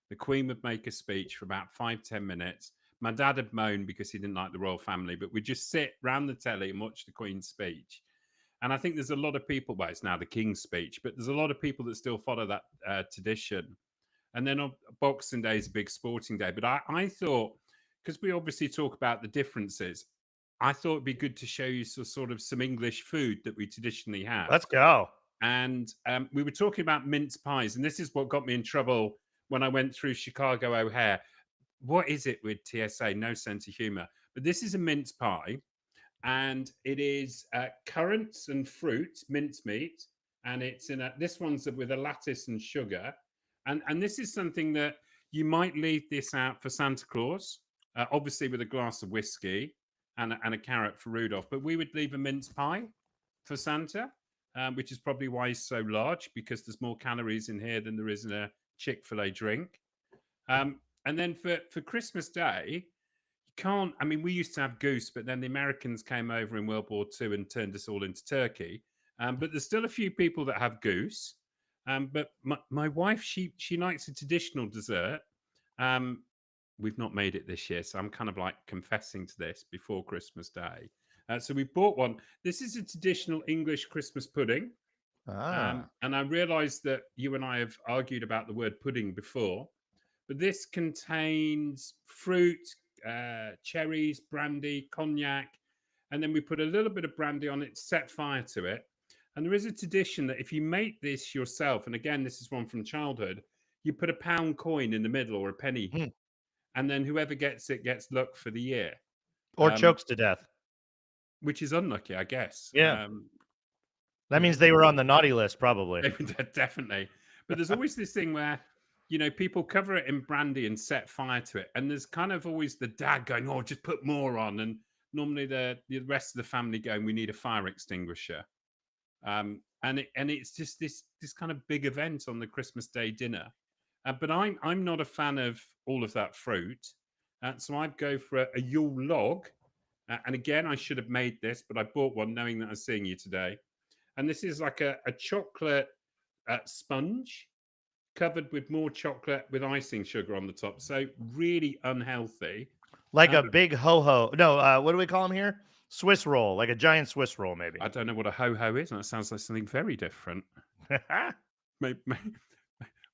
The Queen would make a speech for about 5-10 minutes. My dad had moaned because he didn't like the royal family, but we'd just sit round the telly and watch the Queen's speech. And I think there's a lot of people, well, it's now the King's speech, but there's a lot of people that still follow that tradition. And then on Boxing Day is a big sporting day. But I thought, because we obviously talk about the differences, I thought it'd be good to show you sort of some English food that we traditionally have. Let's go. And we were talking about mince pies, and this is what got me in trouble when I went through Chicago O'Hare. What is it with TSA? No sense of humor. But this is a mince pie, and it is currants and fruit, mincemeat, and it's in a. This one's with a lattice and sugar, and this is something that you might leave this out for Santa Claus, obviously with a glass of whiskey and a carrot for Rudolph. But we would leave a mince pie for Santa, which is probably why he's so large, because there's more calories in here than there is in a Chick-fil-A drink. And then for Christmas Day, you can't. I mean, we used to have goose, but then the Americans came over in World War II and turned us all into turkey. But there's still a few people that have goose. But my wife, she likes a traditional dessert. We've not made it this year, so I'm kind of like confessing to this before Christmas Day. So we bought one. This is a traditional English Christmas pudding. And I realized that you and I have argued about the word pudding before, but this contains fruit, cherries, brandy, cognac, and then we put a little bit of brandy on it, set fire to it. And there is a tradition that if you make this yourself, and again, this is one from childhood, you put a pound coin in the middle or a penny, and then whoever gets it gets luck for the year. Or chokes to death. Which is unlucky, I guess. Yeah. That means they were on the naughty list, probably. Definitely. But there's always this thing where, people cover it in brandy and set fire to it. And there's kind of always the dad going, oh, just put more on. And normally the rest of the family going, we need a fire extinguisher. And it's just this kind of big event on the Christmas Day dinner. But I'm not a fan of all of that fruit. So I'd go for a Yule log. And again, I should have made this, but I bought one knowing that I was seeing you today. And this is like a chocolate sponge covered with more chocolate with icing sugar on the top. So really unhealthy. Like a big ho-ho. No, what do we call them here? Swiss roll, like a giant Swiss roll, maybe. I don't know what a ho-ho is. And that sounds like something very different.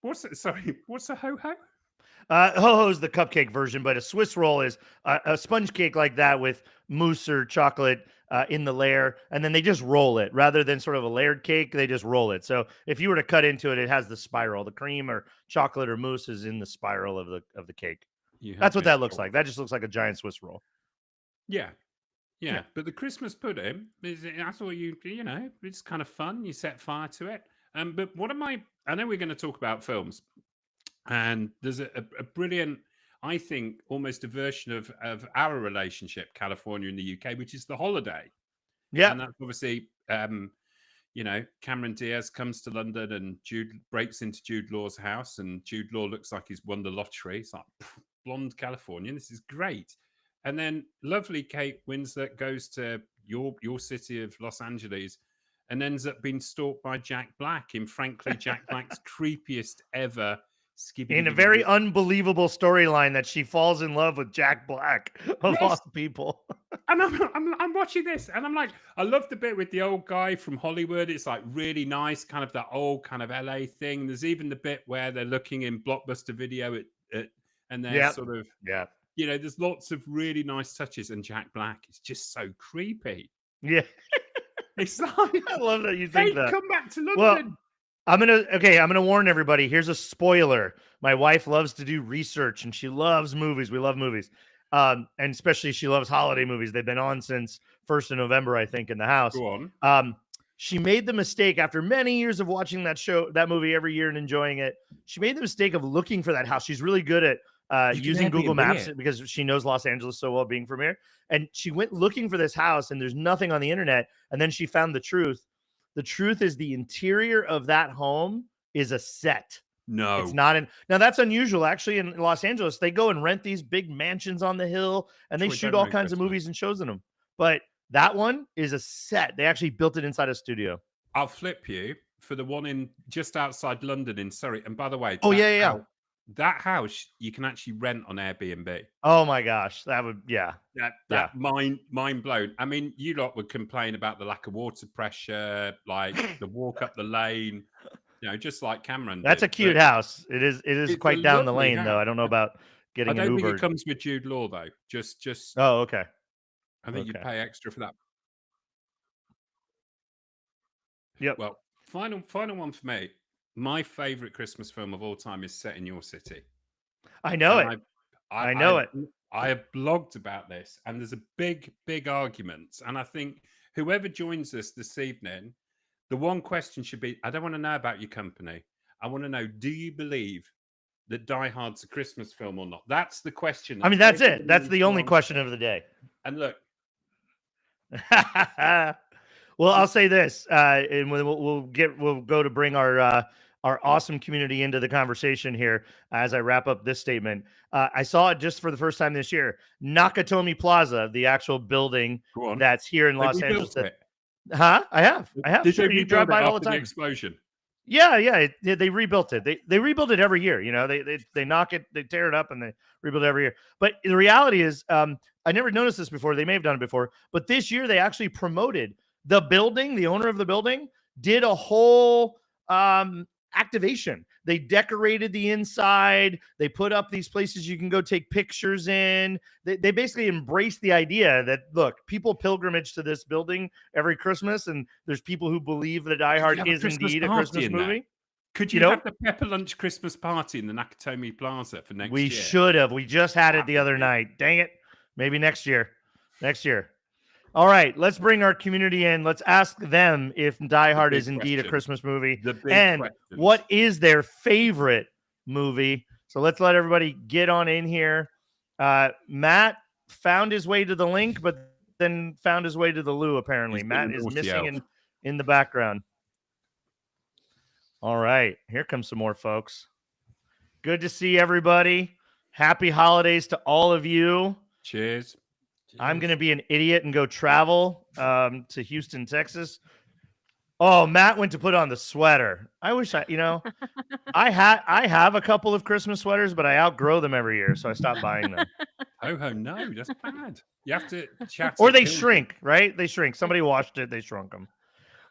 What's a ho-ho? Ho-ho is the cupcake version, but a Swiss roll is a sponge cake like that with mousse or chocolate in the layer, and then they just roll it. Rather than sort of a layered cake, they just roll it. So if you were to cut into it, it has the spiral. The cream or chocolate or mousse is in the spiral of the cake. That's what that looks like. That just looks like a giant Swiss roll. Yeah. But the Christmas pudding, I thought it's kind of fun. You set fire to it. But I know we're going to talk about films. And there's a brilliant, I think, almost a version of our relationship, California and the UK, which is The Holiday. Yeah. And that's obviously, Cameron Diaz comes to London and Jude breaks into Jude Law's house, and Jude Law looks like he's won the lottery. It's like, blonde Californian, this is great. And then lovely Kate Winslet goes to your city of Los Angeles and ends up being stalked by Jack Black in, frankly, Jack Black's creepiest ever in a very unbelievable storyline that she falls in love with Jack Black of all people. And I'm watching this and I'm like, I love the bit with the old guy from Hollywood. It's like really nice, kind of that old kind of LA thing. There's even the bit where they're looking in Blockbuster Video and they're sort of, there's lots of really nice touches. And Jack Black is just so creepy. Yeah. It's like, I love that you think that. Come back to London. Well, I'm gonna warn everybody. Here's a spoiler. My wife loves to do research and she loves movies. We love movies. And especially she loves holiday movies. They've been on since 1st of November, I think, in the house. Go on. She made the mistake after many years of watching that movie every year and enjoying it. She made the mistake of looking for that house. She's really good at using Google Maps because she knows Los Angeles so well, being from here. And she went looking for this house and there's nothing on the internet. And then she found the truth. The truth is the interior of that home is a set. No, it's not. Now that's unusual. Actually, in Los Angeles, they go and rent these big mansions on the hill and they shoot all kinds of movies and shows in them. But that one is a set. They actually built it inside a studio. I'll flip you for the one in just outside London in Surrey. And by the way, that house you can actually rent on Airbnb. Oh my gosh, that would That yeah. mind blown. I mean, you lot would complain about the lack of water pressure, like the walk up the lane, just like Cameron That's did. a cute But house. It is it's a quite down the lovely lane though. house. I don't know about I getting an don't think it Uber. comes with Jude Law though. Just Oh, okay. I think you'd Okay. pay extra for that. Yep. Well, final one for me. My favorite Christmas film of all time is set in your city, I know and it. I I know I it. I have blogged about this, and there's a big argument. And I think whoever joins us this evening, the one question should be: I don't want to know about your company. I want to know: do you believe that Die Hard's a Christmas film or not? That's the question I that mean, that's it. everybody That's needs the to only question answer. of the day. And look, Well, I'll say this, and we'll go to bring our awesome community into the conversation here as I wrap up this statement. I saw it just for the first time this year. Nakatomi Plaza, the actual building go on. that's here in They Los Angeles. rebuilt it. I have. Did they Sure, you drive rebuild it by it all the after the time. explosion? Yeah. They rebuilt it. They rebuild it every year. They knock it, they tear it up, and they rebuild it every year. But the reality is, I never noticed this before. They may have done it before, but this year they actually promoted the building. The owner of the building did a whole activation. They decorated the inside. They put up these places you can go take pictures in. They basically embraced the idea that, look, people pilgrimage to this building every Christmas, and there's people who believe that Die Could you Hard have a is Christmas indeed a party Christmas in there? movie. Could You you have know, the Pepper Lunch Christmas party in the Nakatomi Plaza for next we year? should have. We just had it That the would other be night. Dang it. Maybe next year. Next year. All right, let's bring our community in. Let's ask them if Die the Hard big is indeed a questions. Christmas movie The big and questions. what is their favorite movie. So let's let everybody get on in here. Matt found his way to the link, but then found his way to the loo, apparently. He's been Matt a is naughty missing elf. in the background. All right, here comes some more folks. Good to see everybody. Happy holidays to all of you. Cheers. I'm going to be an idiot and go travel to Houston, Texas. Oh, Matt went to put on the sweater. I wish I have a couple of Christmas sweaters, but I outgrow them every year, so I stopped buying them. Oh no, that's bad. You have to chat. Or they shrink, right? They shrink. Somebody washed it, they shrunk them.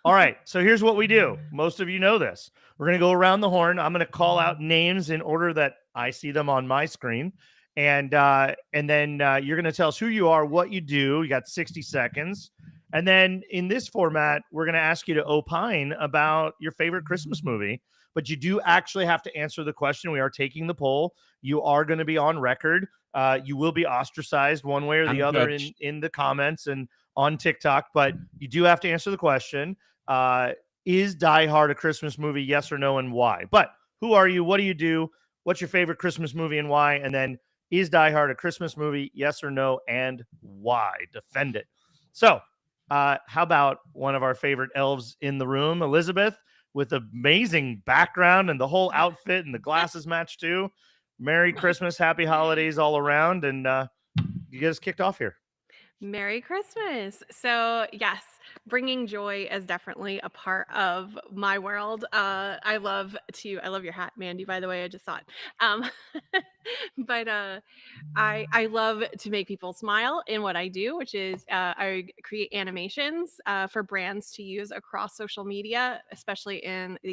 All right, so here's what we do. Most of you know this. We're going to go around the horn. I'm going to call out names in order that I see them on my screen. And then you're going to tell us who you are, what you do. You got 60 seconds. And then in this format, we're going to ask you to opine about your favorite Christmas movie. But you do actually have to answer the question. We are taking the poll. You are going to be on record. You will be ostracized one way or the other in the comments and on TikTok. But you do have to answer the question. Is Die Hard a Christmas movie? Yes or no, and why? But who are you? What do you do? What's your favorite Christmas movie and why? And then is Die Hard a Christmas movie? Yes or no, and why? Defend it. So how about one of our favorite elves in the room, Elizabeth, with amazing background and the whole outfit and the glasses match too. Merry Christmas, happy holidays all around, and you get us kicked off here. Merry Christmas. So, yes, bringing joy is definitely a part of my world. I love your hat, Mandy, by the way. I just saw it. But I love to make people smile in what I do, which is I create animations for brands to use across social media, especially in the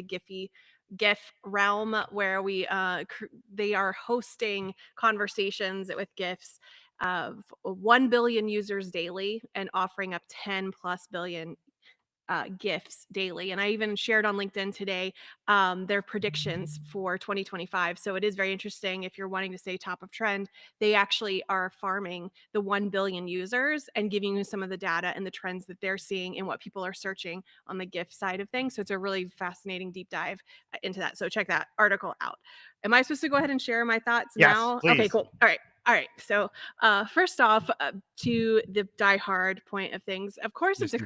GIF realm, where they are hosting conversations with GIFs of 1 billion users daily and offering up 10 plus billion gifts daily. And I even shared on LinkedIn today their predictions for 2025. So it is very interesting if you're wanting to stay top of trend. They actually are farming the 1 billion users and giving you some of the data and the trends that they're seeing and what people are searching on the gift side of things. So it's a really fascinating deep dive into that. So check that article out. Am I supposed to go ahead and share my thoughts now? Please. Okay, cool. All right. So first off, to the Die Hard point of things, of course, it's a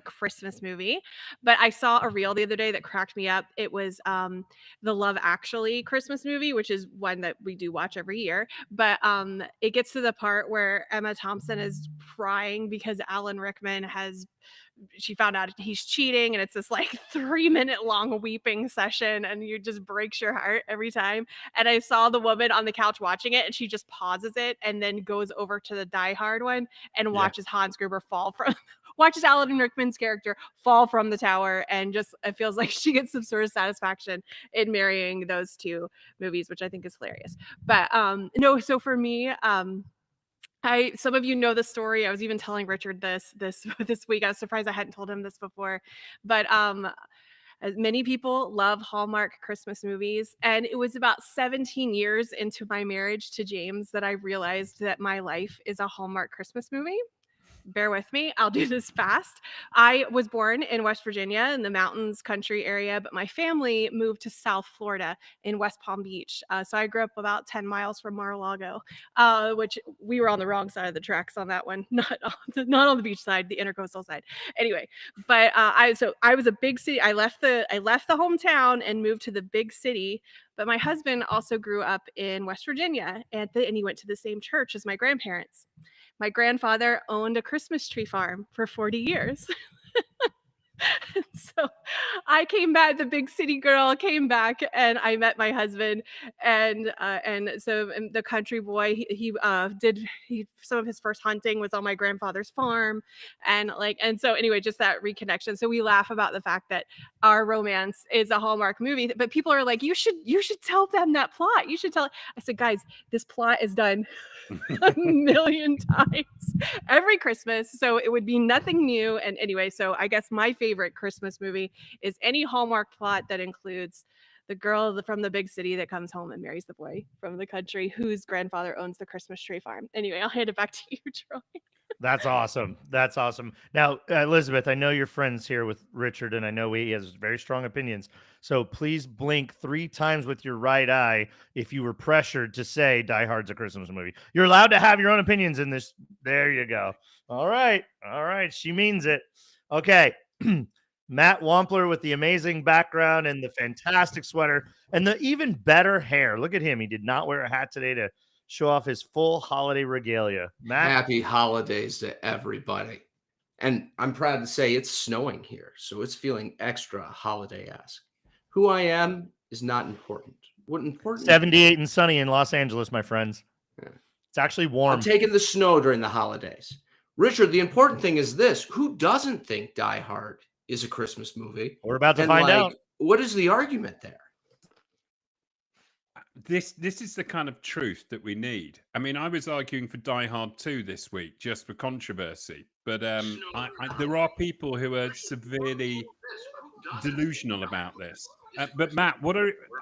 Christmas movie, but I saw a reel the other day that cracked me up. It was the Love Actually Christmas movie, which is one that we do watch every year. But it gets to the part where Emma Thompson is crying because Alan Rickman has she found out he's cheating, and it's this like 3-minute long weeping session, and you just breaks your heart every time. And I saw the woman on the couch watching it, and she just pauses it and then goes over to the Die Hard one and watches Hans Gruber fall from watches Alan Rickman's character fall from the tower, and just it feels like she gets some sort of satisfaction in marrying those two movies, which I think is hilarious. But no, so for me, some of you know the story. I was even telling Richard this week. I was surprised I hadn't told him this before, but many people love Hallmark Christmas movies, and it was about 17 years into my marriage to James that I realized that my life is a Hallmark Christmas movie. Bear with me. I'll do this fast. I was born in West Virginia in the mountains country area, but my family moved to South Florida in West Palm Beach. So I grew up about 10 miles from Mar-a-Lago, which we were on the wrong side of the tracks on that one, not on the beach side, the intercoastal side. Anyway, but I was a big city. I left the hometown and moved to the big city. But my husband also grew up in West Virginia, and he went to the same church as my grandparents. My grandfather owned a Christmas tree farm for 40 years. So I came back, the big city girl came back, and I met my husband, and so the country boy, he did some of his first hunting was on my grandfather's farm, and so anyway, just that reconnection. So we laugh about the fact that our romance is a Hallmark movie, but people are like, you should tell them that plot. You should tell it. I said, guys, this plot is done a million times every Christmas, so it would be nothing new. And anyway, so I guess my favorite Christmas movie is any Hallmark plot that includes the girl from the big city that comes home and marries the boy from the country whose grandfather owns the Christmas tree farm. Anyway, I'll hand it back to you, Troy. That's awesome. That's awesome. Now, Elizabeth, I know you're friends here with Richard, and I know he has very strong opinions. So please blink 3 times with your right eye if you were pressured to say Die Hard's a Christmas movie. You're allowed to have your own opinions in this. There you go. All right. All right. She means it. Okay. Matt Wampler with the amazing background and the fantastic sweater and the even better hair. Look at him. He did not wear a hat today to show off his full holiday regalia. Matt? Happy holidays to everybody. And I'm proud to say it's snowing here, so it's feeling extra holiday-esque. Who I am is not important. What important? 78 and sunny in Los Angeles, my friends. Yeah. It's actually warm. I'm taking the snow during the holidays. Richard, the important thing is this. Who doesn't think Die Hard is a Christmas movie? We're about to find out. What is the argument there? This is the kind of truth that we need. I mean, I was arguing for Die Hard 2 this week just for controversy, but there are people who are severely delusional about this. But Matt,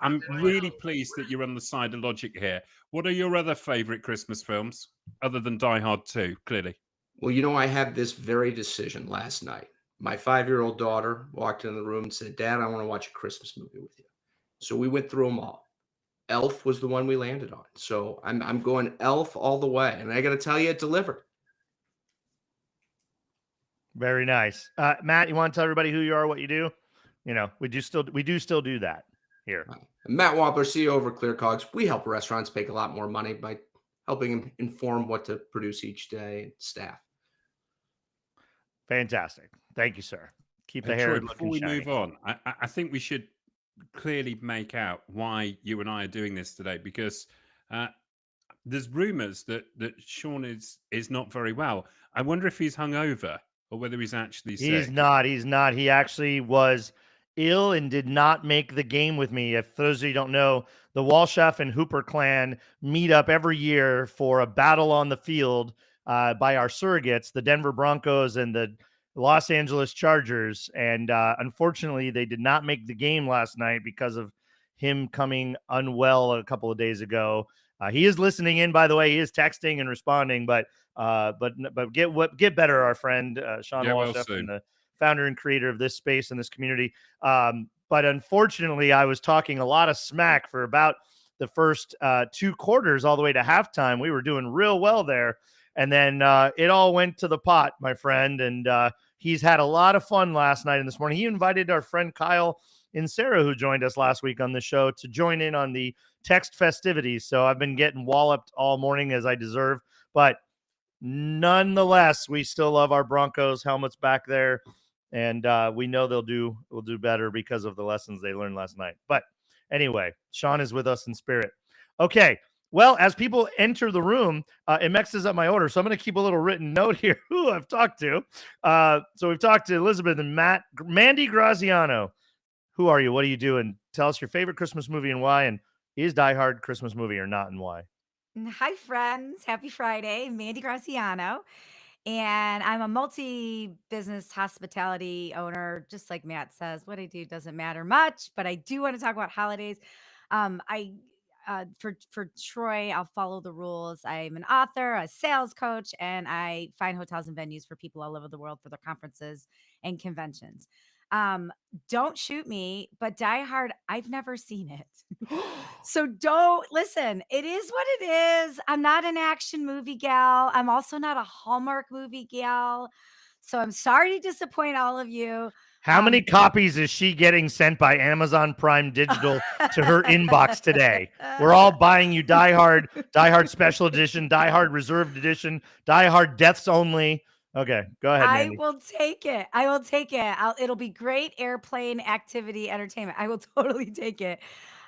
I'm really pleased that you're on the side of logic here. What are your other favorite Christmas films other than Die Hard 2, clearly? Well, I had this very decision last night. My 5-year-old daughter walked into the room and said, Dad, I want to watch a Christmas movie with you. So we went through them all. Elf was the one we landed on. So I'm going Elf all the way. And I got to tell you, it delivered. Very nice. Matt, you want to tell everybody who you are, what you do? We do still do that here. Matt Wampler, CEO over Clear Cogs. We help restaurants make a lot more money by helping them inform what to produce each day and staff. Fantastic. Thank you, sir. Keep the hair Troy, looking before we shiny. move on, I think we should clearly make out why you and I are doing this today, because there's rumors that Shawn is not very well. I wonder if he's hungover or whether he's actually sick. He's not. He actually was ill and did not make the game with me. If those of you don't know, the Walchef and Hooper clan meet up every year for a battle on the field by our surrogates, the Denver Broncos and the Los Angeles Chargers. And unfortunately, they did not make the game last night because of him coming unwell a couple of days ago. He is listening in, by the way. He is texting and responding, but get better, our friend Shawn Walchef, and the founder and creator of this space and this community. But unfortunately, I was talking a lot of smack for about the first 2 quarters, all the way to halftime. We were doing real well there. And then it all went to the pot, my friend. And he's had a lot of fun last night and this morning. He invited our friend Kyle and Sarah, who joined us last week on the show, to join in on the text festivities. So I've been getting walloped all morning, as I deserve. But nonetheless, we still love our Broncos helmets back there. and we know will do better because of the lessons they learned last night. But anyway, Shawn is with us in spirit. Okay. Well, as people enter the room, it mixes up my order. So I'm going to keep a little written note here who I've talked to. So we've talked to Elizabeth and Matt. Mandy Graziano. Who are you? What do you do? And tell us your favorite Christmas movie and why. And is Die Hard Christmas movie or not, and why? Hi, friends. Happy Friday. Mandy Graziano. And I'm a multi-business hospitality owner. Just like Matt says, what I do doesn't matter much, but I do want to talk about holidays. For Troy, I'll follow the rules. I'm an author, a sales coach, and I find hotels and venues for people all over the world for their conferences and conventions. Don't shoot me, but Die Hard, I've never seen it. So don't listen. It is what it is. I'm not an action movie gal. I'm also not a Hallmark movie gal. So I'm sorry to disappoint all of you. How many copies is she getting sent by Amazon Prime Digital to her inbox today? We're all buying you Die Hard Special Edition, Die Hard Reserved Edition, Die Hard Deaths Only. Okay, go ahead, Mandy. I will take it. I will take it. It'll be great airplane activity entertainment. I will totally take it.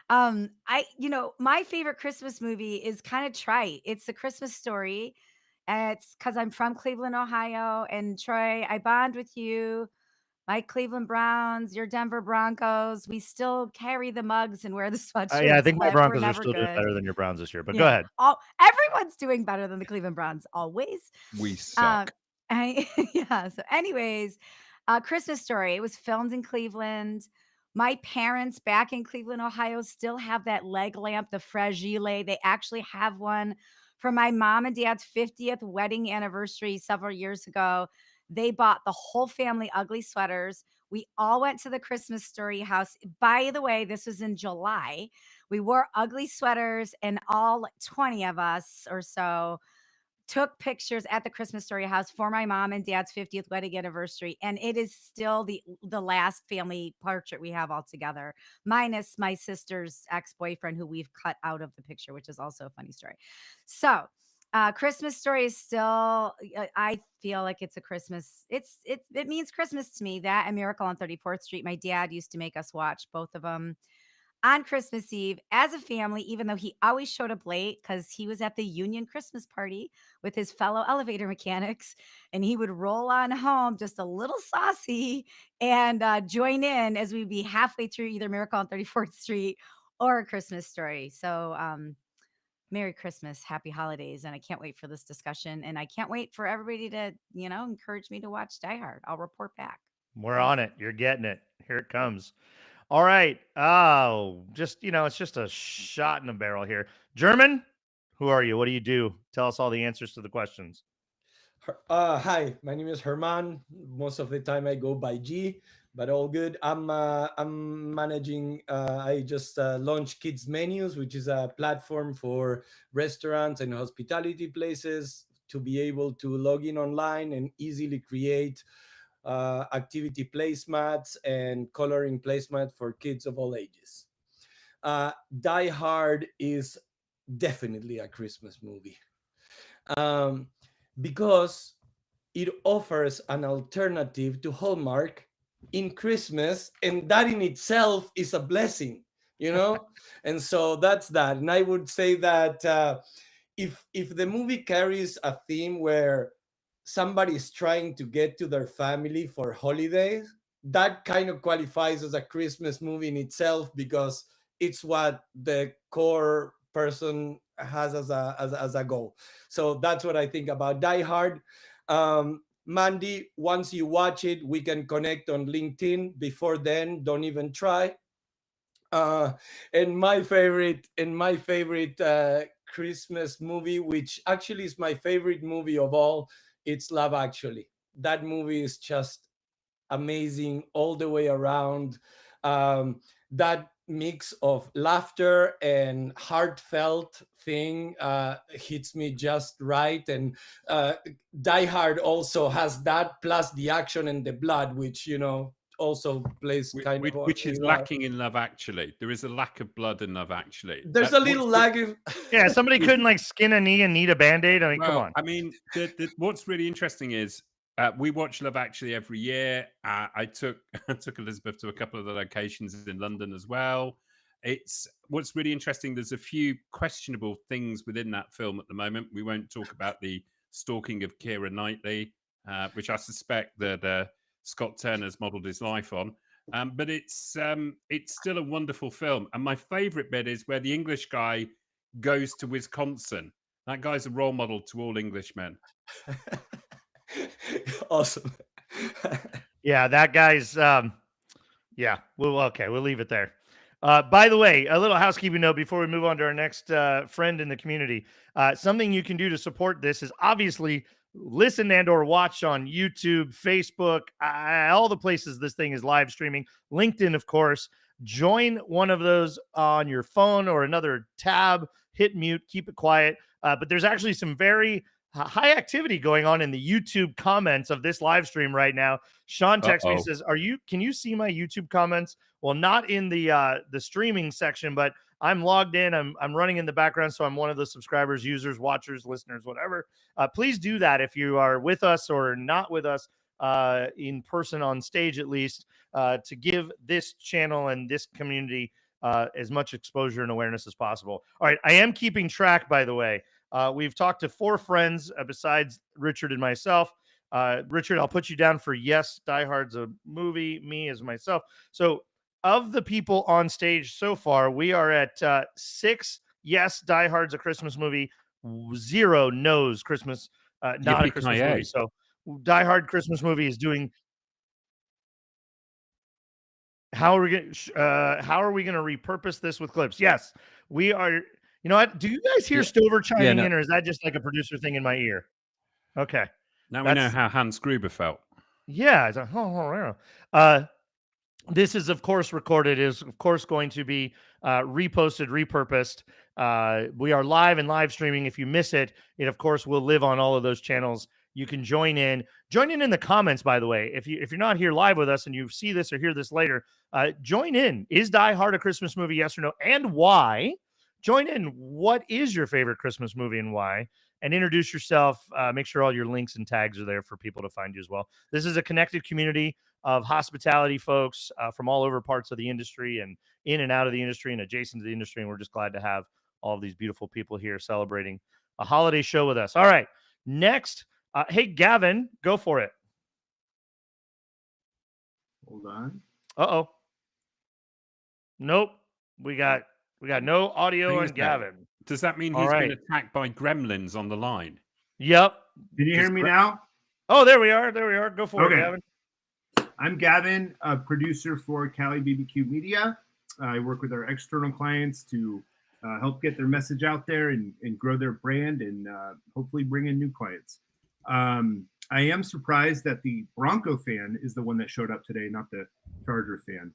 My favorite Christmas movie is kind of trite. It's The Christmas Story. It's because I'm from Cleveland, Ohio. And Troy, I bond with you. My Cleveland Browns, your Denver Broncos. We still carry the mugs and wear the sweatshirts. Yeah, I think my but Broncos we're are never still doing good. better than your Browns this year. But go ahead. Everyone's doing better than the Cleveland Browns, always. We suck. So anyways, Christmas Story. It was filmed in Cleveland. My parents back in Cleveland, Ohio, still have that leg lamp, the Fragile. They actually have one for my mom and dad's 50th wedding anniversary several years ago. They bought the whole family ugly sweaters. We all went to the Christmas Story house. By the way, this was in July. We wore ugly sweaters, and all 20 of us or so took pictures at the Christmas Story house for my mom and dad's 50th wedding anniversary. And it is still the last family portrait we have all together, minus my sister's ex-boyfriend, who we've cut out of the picture, which is also a funny story. So Christmas Story is still, I feel like it's a Christmas. It means Christmas to me. That and Miracle on 34th Street. My dad used to make us watch both of them on Christmas Eve as a family, even though he always showed up late because he was at the Union Christmas party with his fellow elevator mechanics. And he would roll on home just a little saucy and join in as we'd be halfway through either Miracle on 34th Street or A Christmas Story. So, Merry Christmas, happy holidays. And I can't wait for this discussion. And I can't wait for everybody to, encourage me to watch Die Hard. I'll report back. We're on it. You're getting it. Here it comes. All right. Oh, it's just a shot in a barrel here. German, who are you? What do you do? Tell us all the answers to the questions. Hi, my name is Herman. Most of the time I go by G, but all good. I'm managing. I just launched Kids Menus, which is a platform for restaurants and hospitality places to be able to log in online and easily create activity placemats and coloring placemat for kids of all ages. Die Hard is definitely a Christmas movie. Because it offers an alternative to Hallmark in Christmas, and that in itself is a blessing, And so that's that. And I would say that if the movie carries a theme where somebody is trying to get to their family for holidays, that kind of qualifies as a Christmas movie in itself, because it's what the core person has as a goal. So that's what I think about Die Hard. Mandy, once you watch it, we can connect on LinkedIn. Before then, don't even try. And my favorite Christmas movie, which actually is my favorite movie of all, it's Love Actually. That movie is just amazing all the way around. That mix of laughter and heartfelt thing hits me just right. And Die Hard also has that, plus the action and the blood, which also plays which is lacking in Love Actually. There is a lack of blood in Love Actually. There's a little lag of somebody couldn't skin a knee and need a Band-Aid. I mean, come on. I mean, what's really interesting is We watch Love Actually every year. I took I took Elizabeth to a couple of the locations in London as well. It's what's really interesting. There's a few questionable things within that film at the moment. We won't talk about the stalking of Keira Knightley, which I suspect that Scott Turner's modelled his life on. But it's still a wonderful film. And my favourite bit is where the English guy goes to Wisconsin. That guy's a role model to all Englishmen. Awesome. Yeah, that guy's yeah, we'll leave it there. By the way, a little housekeeping note before we move on to our next friend in the community. Something you can do to support this is obviously listen and or watch on YouTube, Facebook, all the places this thing is live streaming, LinkedIn, of course. Join one of those on your phone or another tab, hit mute, keep it quiet. But there's actually some very high activity going on in the YouTube comments of this live stream right now. Shawn texts me, says, can you see my YouTube comments? Well, not in the streaming section, but I'm logged in. I'm running in the background. So I'm one of the subscribers, users, watchers, listeners, whatever. Please do that if you are with us or not with us in person on stage, at least, to give this channel and this community as much exposure and awareness as possible. All right. I am keeping track, by the way. We've talked to 4 friends besides Richard and myself. Richard, I'll put you down for yes, Die Hard's a movie, me as myself. So of the people on stage so far, we are at 6 yes, Die Hard's a Christmas movie, 0 no's Christmas, not a Christmas movie. So Die Hard Christmas movie is doing. How are we going to repurpose this with clips? Yes, we are. You know what? Do you guys hear Stover chiming in, or is that just like a producer thing in my ear? Okay. Now we know how Hans Gruber felt. Yeah. It's this is, of course, recorded. Is of course going to be reposted, repurposed. We are live and live streaming. If you miss it, it of course will live on all of those channels. You can join in the comments, by the way. If you're not here live with us and you see this or hear this later, join in. Is Die Hard a Christmas movie? Yes or no? And why? Join in. What is your favorite Christmas movie and why? And introduce yourself. Make sure all your links and tags are there for people to find you as well. This is a connected community of hospitality folks from all over parts of the industry and in and out of the industry and adjacent to the industry. And we're just glad to have all of these beautiful people here celebrating a holiday show with us. All right. Next. Hey, Gavin, go for it. Hold on. Uh-oh. Nope. We got no audio on Gavin. Does that mean he's been attacked by gremlins on the line? Yep. Can you hear me now? Oh, there we are. Go for it, Gavin. I'm Gavin, a producer for Cali BBQ Media. I work with our external clients to help get their message out there and grow their brand and hopefully bring in new clients. I am surprised that the Bronco fan is the one that showed up today, not the Charger fan.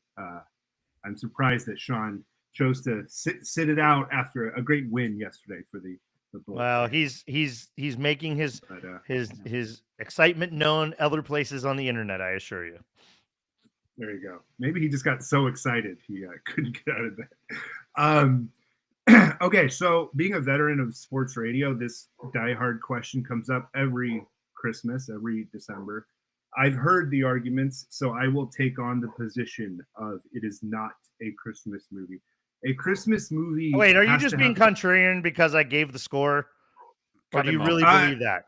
I'm surprised that Shawn chose to sit it out after a great win yesterday for the Bulls. Well, he's making his excitement known other places on the internet, I assure you. There you go. Maybe he just got so excited he couldn't get out of bed. Okay, so being a veteran of sports radio, this Die Hard question comes up every Christmas, every December. I've heard the arguments, so I will take on the position of it is not a Christmas movie. A Christmas movie. Wait, are you just being contrarian because I gave the score? Or do you really believe that?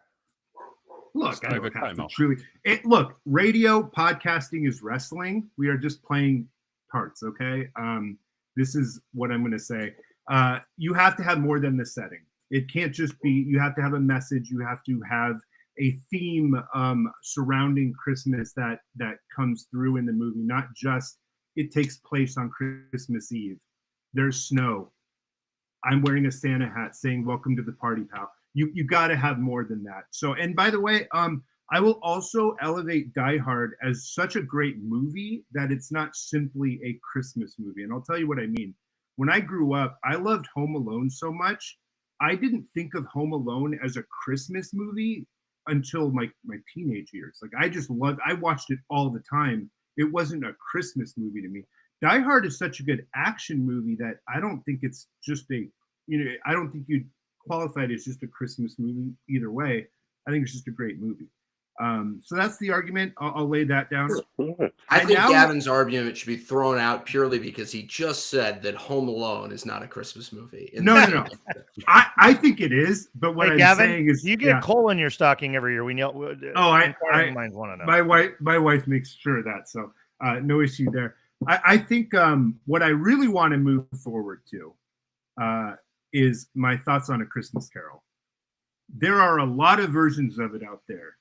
Look, I don't have to truly. Look, radio podcasting is wrestling. We are just playing parts, okay? This is what I'm going to say. You have to have more than the setting. It can't just be. You have to have a message. You have to have a theme surrounding Christmas that comes through in the movie. Not just it takes place on Christmas Eve. There's snow. I'm wearing a Santa hat saying "Welcome to the party, pal." You got to have more than that. So, and by the way, I will also elevate Die Hard as such a great movie that it's not simply a Christmas movie. And I'll tell you what I mean. When I grew up, I loved Home Alone so much. I didn't think of Home Alone as a Christmas movie until my teenage years. Like I watched it all the time. It wasn't a Christmas movie to me. Die Hard is such a good action movie that I don't think it's just I don't think you'd qualify it as just a Christmas movie either way. I think it's just a great movie. So that's the argument. I'll lay that down. I think Gavin's argument should be thrown out purely because he just said that Home Alone is not a Christmas movie. No. I think it is, but what I'm Gavin, saying is, you get coal in your stocking every year. We know. I want to know. My wife makes sure of that, so no issue there. I think what I really want to move forward to is my thoughts on A Christmas Carol. There are a lot of versions of it out there,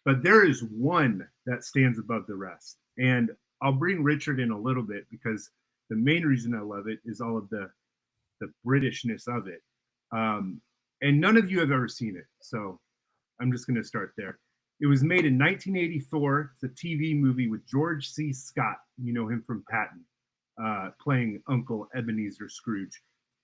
but there is one that stands above the rest. And I'll bring Richard in a little bit because the main reason I love it is all of the Britishness of it. And none of you have ever seen it, so I'm just going to start there. It was made in 1984. It's a TV movie with George C. Scott. You know him from Patton, playing Uncle Ebenezer Scrooge.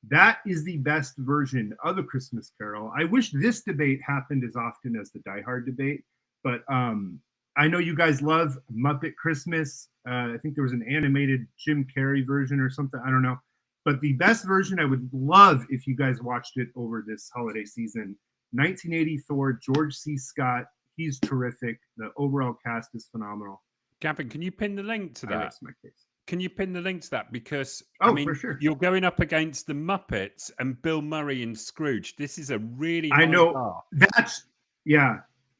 That is the best version of A Christmas Carol. I wish this debate happened as often as the Die Hard debate, but I know you guys love Muppet Christmas. I think there was an animated Jim Carrey version or something. I don't know. But the best version, I would love if you guys watched it over this holiday season. 1984, George C. Scott. He's terrific. The overall cast is phenomenal. Gavin, can you pin the link to that? I rest my case. Can you pin the link to that? Because for sure. You're going up against the Muppets and Bill Murray and Scrooge. This is a really I know that's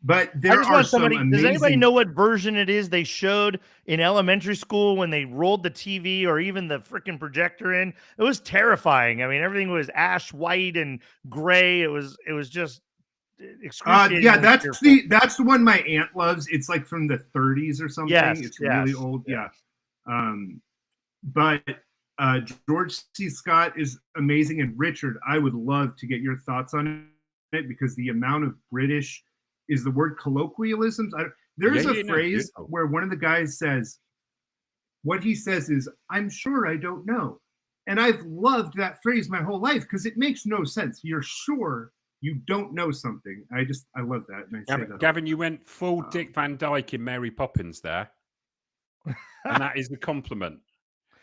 but there are some amazing... Does anybody know what version it is they showed in elementary school when they rolled the TV or even the freaking projector in? It was terrifying. I mean, everything was ash white and gray. It was just excruciating. That's the one my aunt loves. It's like from the 30s or something. It's really old. Yeah. But George C. Scott is amazing. And Richard, I would love to get your thoughts on it because the amount of British is the word colloquialisms. There's a phrase where one of the guys says, what he says is, "I'm sure I don't know." And I've loved that phrase my whole life because it makes no sense. You're sure you don't know something. I love that. And Gavin, you went full Dick Van Dyke in Mary Poppins there. And that is a compliment.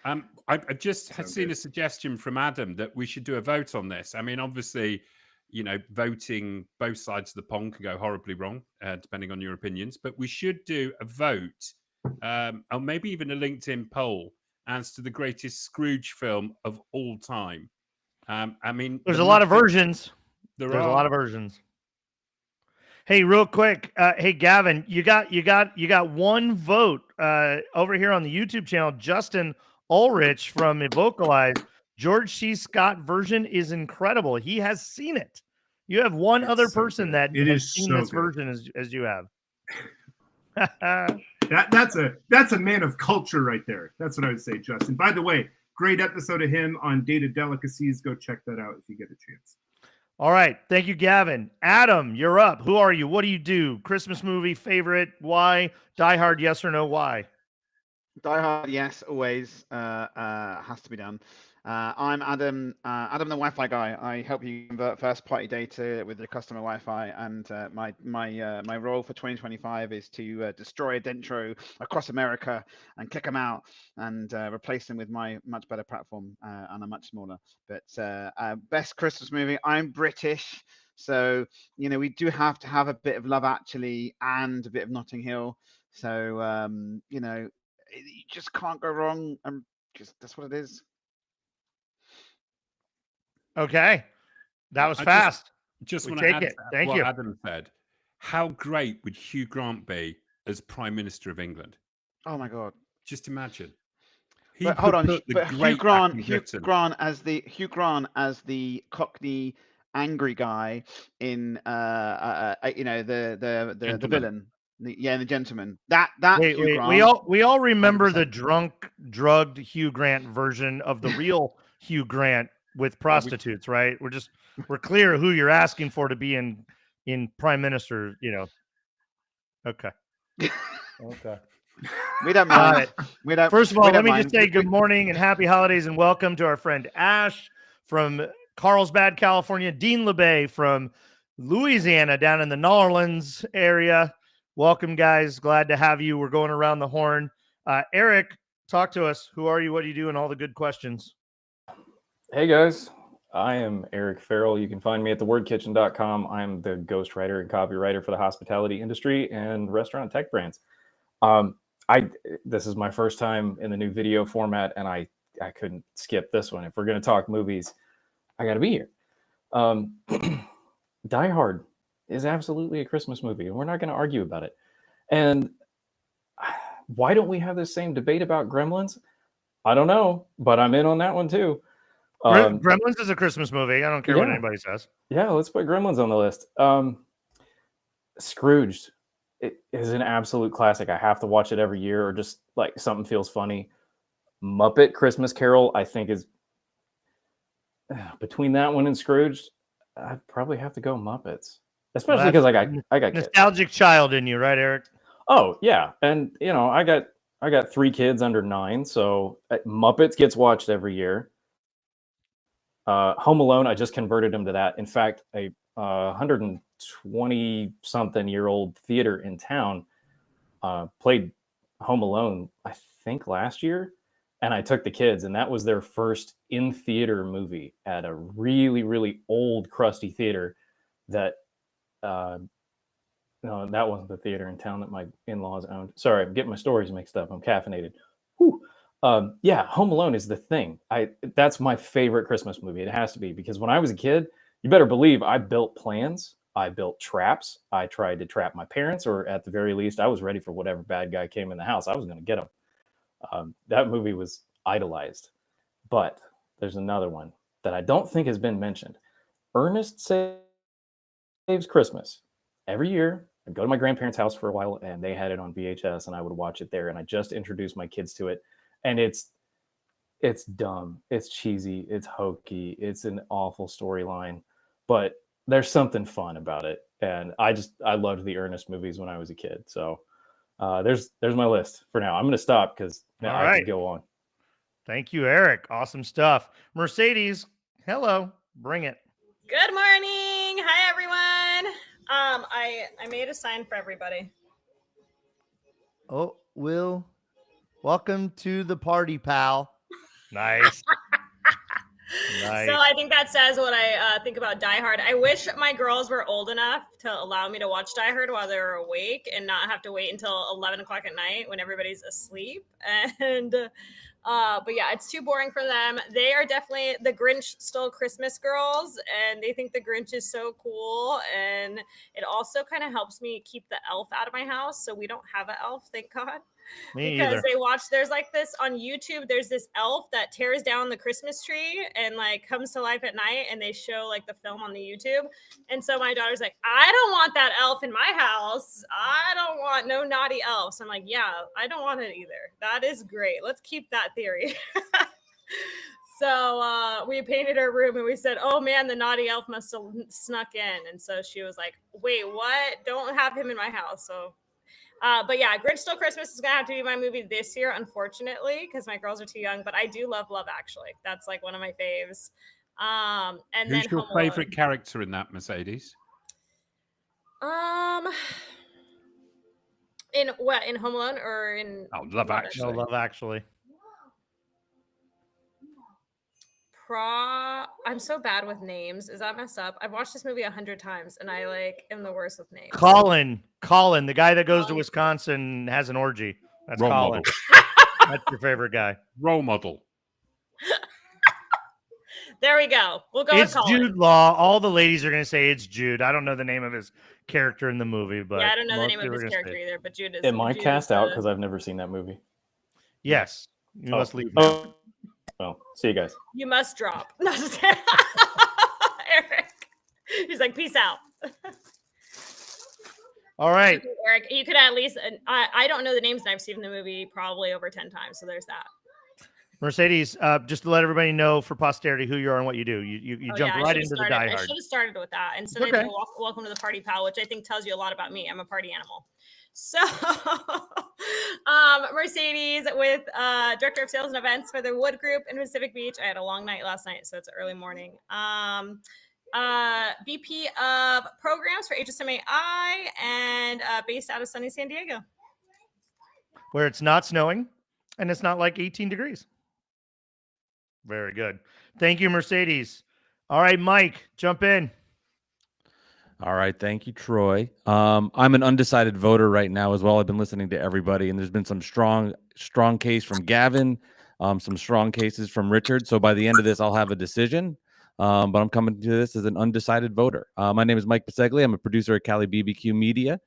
I just had seen a suggestion from Adam that we should do a vote on this. I mean, obviously, voting both sides of the pond can go horribly wrong, depending on your opinions. But we should do a vote, or maybe even a LinkedIn poll as to the greatest Scrooge film of all time. I mean, there's a lot of versions. There's a lot of versions. Hey, real quick. Hey, Gavin, you got one vote over here on the YouTube channel. Justin Ulrich from Evocalize. George C. Scott version is incredible. He has seen it. You have one other person that has seen this version as you have. That's a man of culture right there. That's what I would say, Justin. By the way, great episode of him on Data Delicacies. Go check that out if you get a chance. All right. Thank you, Gavin. Adam, you're up. Who are you? What do you do? Christmas movie, favorite? Why? Die Hard, yes or no? Why? Die Hard, yes, always. Has to be done. I'm Adam. Adam, the Wi-Fi guy. I help you convert first-party data with the customer Wi-Fi, and my role for 2025 is to destroy Dentro across America and kick them out and replace them with my much better platform and a much smaller. But best Christmas movie. I'm British, so we do have to have a bit of Love Actually and a bit of Notting Hill. So you just can't go wrong. That's what it is. Okay, that was fast. Just want to add to what Adam said. How great would Hugh Grant be as Prime Minister of England? Oh my God! Just imagine. But hold on, Hugh Grant as the Cockney angry guy in the villain. The Gentleman. We all remember 100%. The drunk, drugged Hugh Grant version of the real Hugh Grant with prostitutes, right? We're clear who you're asking for to be in Prime Minister. Okay. Okay. We don't mind. First of all, let me just say good morning and happy holidays and welcome to our friend Ash from Carlsbad, California, Dean LeBay from Louisiana down in the New Orleans area. Welcome, guys. Glad to have you. We're going around the horn. Eric, talk to us. Who are you? What do you do? And all the good questions. Hey, guys. I am Eric Farrell. You can find me at thewordkitchen.com. I'm the ghostwriter and copywriter for the hospitality industry and restaurant tech brands. This is my first time in the new video format, and I couldn't skip this one. If we're going to talk movies, I got to be here. Die Hard is absolutely a Christmas movie, and we're not going to argue about it. And why don't we have the same debate about Gremlins? I don't know, but I'm in on that one too. Gremlins is a Christmas movie. I don't care what anybody says. Yeah, let's put Gremlins on the list. Scrooged, it is an absolute classic. I have to watch it every year, or just like something feels funny. Muppet Christmas Carol, I think, is between that one and Scrooged. I'd probably have to go Muppets, especially because I got nostalgic kids. Child in you, right, Eric? Oh yeah, and I got 3 kids under 9, so Muppets gets watched every year. Home Alone, I just converted him to that. In fact, a 120-something-year-old theater in town played Home Alone, I think, last year, and I took the kids, and that was their first in-theater movie at a really, really old, crusty theater that no, that wasn't the theater in town that my in-laws owned. Sorry, I'm getting my stories mixed up. I'm caffeinated. Whew. Yeah, Home Alone is the thing. That's my favorite Christmas movie. It has to be, because when I was a kid, you better believe I built plans. I built traps. I tried to trap my parents, or at the very least, I was ready for whatever bad guy came in the house. I was going to get him. That movie was idolized. But there's another one that I don't think has been mentioned. Ernest Saves Christmas. Every year, I'd go to my grandparents' house for a while, and they had it on VHS, and I would watch it there. And I just introduced my kids to it. And it's dumb, it's cheesy, it's hokey, it's an awful storyline, but there's something fun about it. And I loved the Ernest movies when I was a kid. So there's my list for now. I'm going to stop because now I can go on. Thank you, Eric. Awesome stuff. Mercedes, hello, bring it. Good morning. Hi, everyone. I made a sign for everybody. Oh, Will. Welcome to the party, pal. Nice. Nice. So I think that says what I think about Die Hard. I wish my girls were old enough to allow me to watch Die Hard while they're awake and not have to wait until 11 o'clock at night when everybody's asleep. And but yeah, it's too boring for them. They are definitely the Grinch Stole Christmas girls, and they think the Grinch is so cool. And it also kind of helps me keep the elf out of my house, so we don't have an elf, thank God. Because they watch, there's like this on YouTube, there's this elf that tears down the Christmas tree and like comes to life at night, and they show like the film on the YouTube. And so my daughter's like, I don't want that elf in my house. I don't want no naughty elves. I'm like, yeah, I don't want it either. That is great. Let's keep that theory. So we painted her room, and we said, oh man, the naughty elf must have snuck in. And so she was like, wait, what? Don't have him in my house. So but yeah, Grinch Stole Christmas is going to have to be my movie this year, unfortunately, because my girls are too young. But I do love Love Actually. That's like one of my faves. And who's then your favorite character in that, Mercedes? In what? In Home Alone or in Love Actually? No, Love Actually. I'm so bad with names. Is that messed up? I've watched this movie 100 times, and I like am the worst with names. Colin, the guy that goes to Wisconsin and has an orgy. That's Role Colin. model. That's your favorite guy. Role model. There we go. We'll go it's with Colin. Jude Law. All the ladies are going to say it's Jude. I don't know the name of his character in the movie, but yeah, I don't know the name of his character either. But Jude is. Am I Jude cast out because I've never seen that movie? Yes, you must leave. Now. Well, see you guys. You must drop. Eric. He's like, peace out. All right. Eric, you could at least, I don't know the names, and I've seen the movie probably over 10 times. So there's that. Mercedes, just to let everybody know for posterity who you are and what you do. You jumped right into the Die Hard. I should have started with that. And so then welcome to the party, pal, which I think tells you a lot about me. I'm a party animal. So Mercedes with Director of Sales and Events for the Wood Group in Pacific Beach. I had a long night last night, so it's early morning. VP of Programs for HSMAI and based out of sunny San Diego. Where it's not snowing and it's not like 18 degrees. Very good. Thank you, Mercedes. All right, Mike, jump in. All right, thank you, Troy. I'm an undecided voter right now as well. I've been listening to everybody, and there's been some strong case from Gavin, some strong cases from Richard. So by the end of this, I'll have a decision. But I'm coming to this as an undecided voter. My name is Mike Biseglia. I'm a producer at Cali BBQ Media.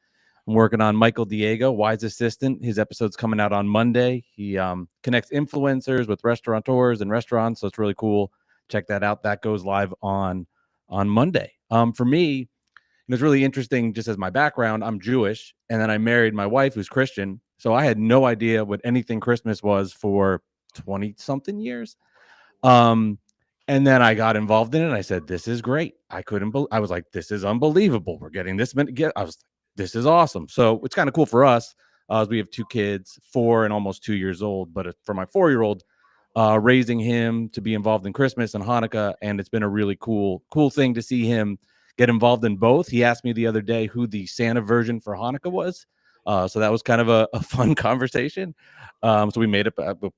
I'm working on Michael Diego, Wise Assistant. His episode's coming out on Monday. He connects influencers with restaurateurs and restaurants, so it's really cool. Check that out. That goes live on Monday. For me, it's really interesting. Just as my background, I'm Jewish, and then I married my wife, who's Christian. So I had no idea what anything Christmas was for 20-something years. And then I got involved in it. And I said, "This is great." I was like, "This is unbelievable. We're getting this many." This is awesome. So it's kind of cool for us. We have 2 kids, 4 and almost 2 years old. But for my 4-year-old, raising him to be involved in Christmas and Hanukkah, and it's been a really cool thing to see him get involved in both. He asked me the other day who the Santa version for Hanukkah was. So that was kind of a fun conversation. So we made it.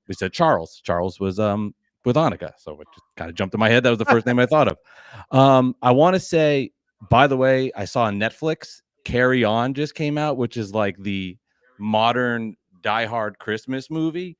We said Charles. Charles was with Hanukkah. So it just kind of jumped in my head. That was the first name I thought of. I want to say, by the way, I saw on Netflix, Carry On just came out, which is like the modern Die Hard Christmas movie.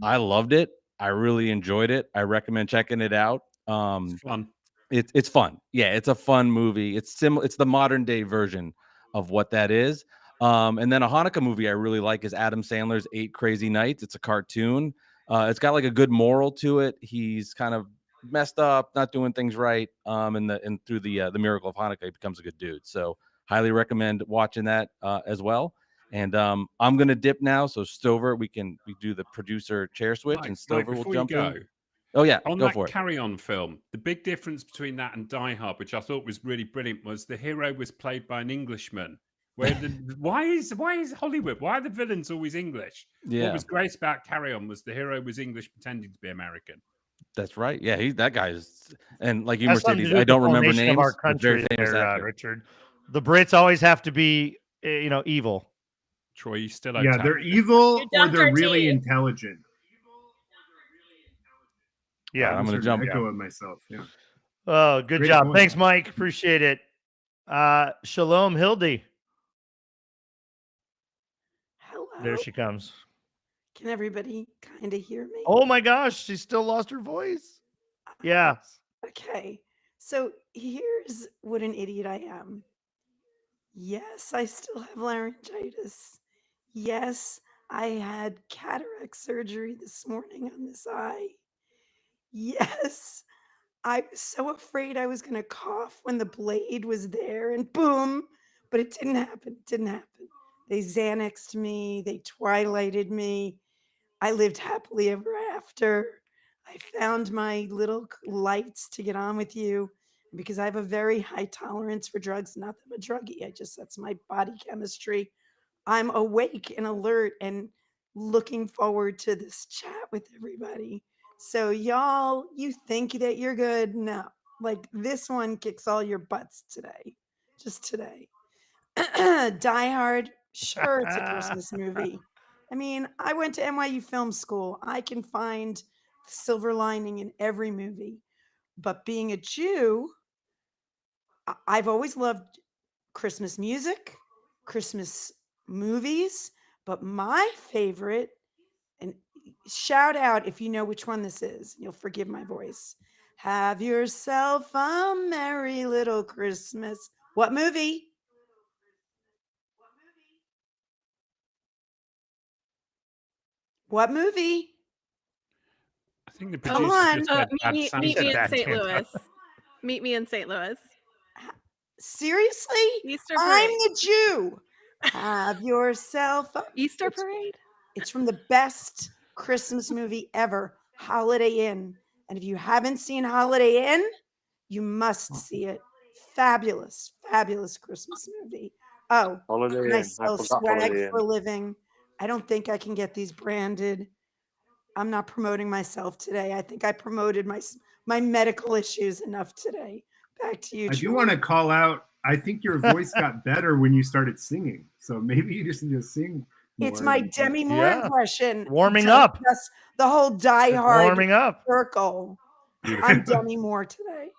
I loved it. I really enjoyed it. I recommend checking it out. It's fun. It's fun. Yeah, it's a fun movie. It's the modern day version of what that is. And then a Hanukkah movie I really like is Adam Sandler's 8 Crazy Nights. It's a cartoon. It's got like a good moral to it. He's kind of messed up, not doing things right. And through the miracle of Hanukkah, he becomes a good dude. So highly recommend watching that as well. And I'm gonna dip now. So Stover, we do the producer chair switch, and Stover will jump in. Oh yeah, on go that for it. Carry On film, the big difference between that and Die Hard, which I thought was really brilliant, was the hero was played by an Englishman. Where why is Hollywood? Why are the villains always English? Yeah. What was great about Carry On was the hero was English pretending to be American. That's right. Yeah, that guy is, and like you, That's Mercedes, I don't remember names. Of our country very famous there, Richard. The Brits always have to be, evil. Troy, you still yeah, they're evil or they're really intelligent. Yeah, I'm going to jump echo it myself. Yeah. Oh, good Great job. point. Thanks, Mike. Appreciate it. Shalom, Hildy. Hello. There she comes. Can everybody kind of hear me? Oh my gosh, she still lost her voice. Yeah. Okay. So here's what an idiot I am. Yes, I still have laryngitis. Yes, I had cataract surgery this morning on this eye. Yes, I was so afraid I was going to cough when the blade was there and boom, but it didn't happen. It didn't happen. They Xanaxed me. They Twilighted me. I lived happily ever after. I found my little lights to get on with you because I have a very high tolerance for drugs. Not that I'm a druggie. That's my body chemistry. I'm awake and alert and looking forward to this chat with everybody. So y'all, you think that you're good? No, like this one kicks all your butts today, just today. Die Hard, sure, it's a Christmas movie. I mean, I went to NYU Film School. I can find the silver lining in every movie. But being a Jew, I've always loved Christmas music, Christmas movies, but my favorite, and shout out if you know which one this is, you'll forgive my voice. Have yourself a merry little Christmas. What movie? What movie? I think the Come producer on. just said Meet me in St. Louis. Meet me in St. Louis. Seriously? Easter I'm parade. the Jew. Have yourself a Easter parade? It's from the best Christmas movie ever, Holiday Inn. And if you haven't seen Holiday Inn, you must see it. Fabulous, fabulous Christmas movie. Oh, and I sell swag for a living. I don't think I can get these branded. I'm not promoting myself today. I think I promoted my medical issues enough today. Back to you, I do want to call out, I think your voice got better when you started singing. So maybe you just need to sing more. It's my Demi Moore impression. Warming up. That's the whole Die Hard warming up circle. I'm Demi Moore today.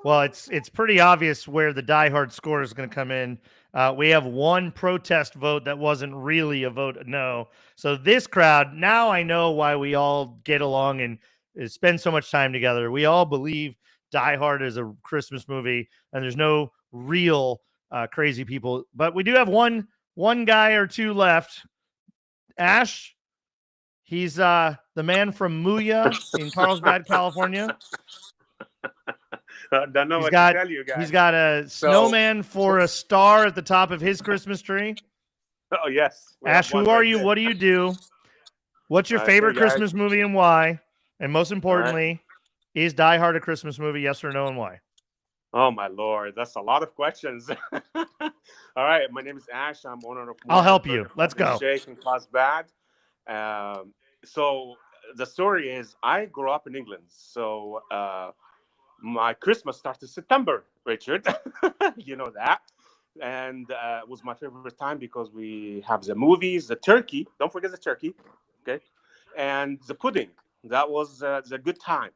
Well, it's pretty obvious where the Die Hard score is going to come in. We have one protest vote that wasn't really a vote no. So this crowd, now I know why we all get along and spend so much time together. We all believe Die Hard is a Christmas movie, and there's no real crazy people. But we do have one guy or two left. Ash, he's the man from Muya in Carlsbad, California. Don't know He's what got, to tell you guys. He's got a snowman for a star at the top of his Christmas tree. Oh, yes. Ash, who are you? What do you do? What's your favorite Christmas movie and why? And most importantly, is Die Hard a Christmas movie? Yes or no, and why? Oh, my Lord. That's a lot of questions. All right. My name is Ash. I'm owner of... I'll help you. Let's go. Shake in Carlsbad. So the story is I grew up in England. So my Christmas starts in September, Richard. You know that. And it was my favorite time because we have the movies, the turkey. Don't forget the turkey. Okay. And the pudding. That was the good time.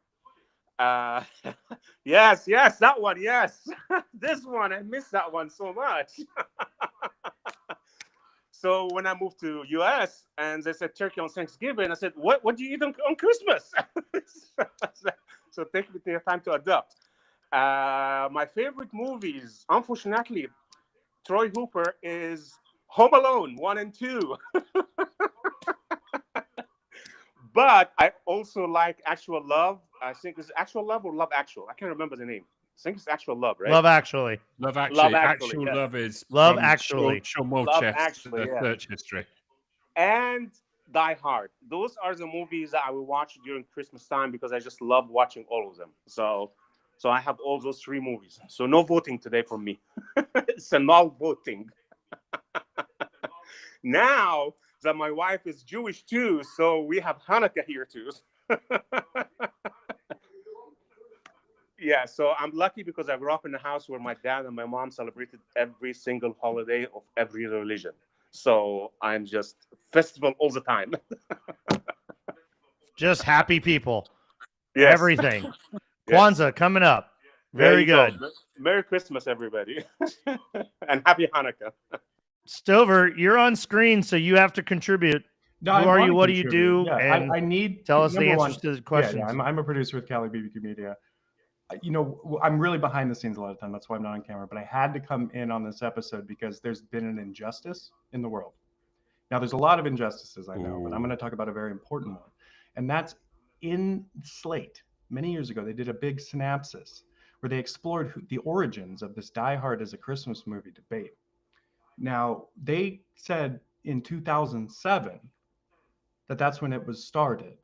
Yes, that one. Yes. This one, I missed that one so much. So when I moved to US and they said turkey on Thanksgiving, I said, what do you eat on Christmas? So take me your time to adapt. My favorite movies, unfortunately, Troy Hooper is Home Alone 1 and 2. But I also like Actual Love. I think it's Actual Love or Love Actual. I can't remember the name. I think it's Actual Love, right? Love Actually. Love Actually. Actual yes. Love is Love Actually. Shawn Walchef, the search history. And Die Hard. Those are the movies that I will watch during Christmas time because I just love watching all of them. So I have all those three movies. So no voting today from me. It's a null voting. Now that my wife is Jewish too, so we have Hanukkah here too. Yeah, so I'm lucky because I grew up in a house where my dad and my mom celebrated every single holiday of every religion. So I'm just festival all the time. Just happy people. Yes. Everything. Kwanzaa coming up. Very good. Go. Merry Christmas, everybody. And happy Hanukkah. Stover, you're on screen, so you have to contribute. No, Who are you? What do you do? Yeah, and I need tell us the number answers one, to the questions. Yeah, I'm a producer with Cali BBQ Media. You know, I'm really behind the scenes a lot of time. That's why I'm not on camera. But I had to come in on this episode because there's been an injustice in the world. Now, there's a lot of injustices, I know, but I'm going to talk about a very important one. And that's in Slate. Many years ago, they did a big synopsis where they explored the origins of this Die Hard as a Christmas movie debate. Now, they said in 2007 that that's when it was started.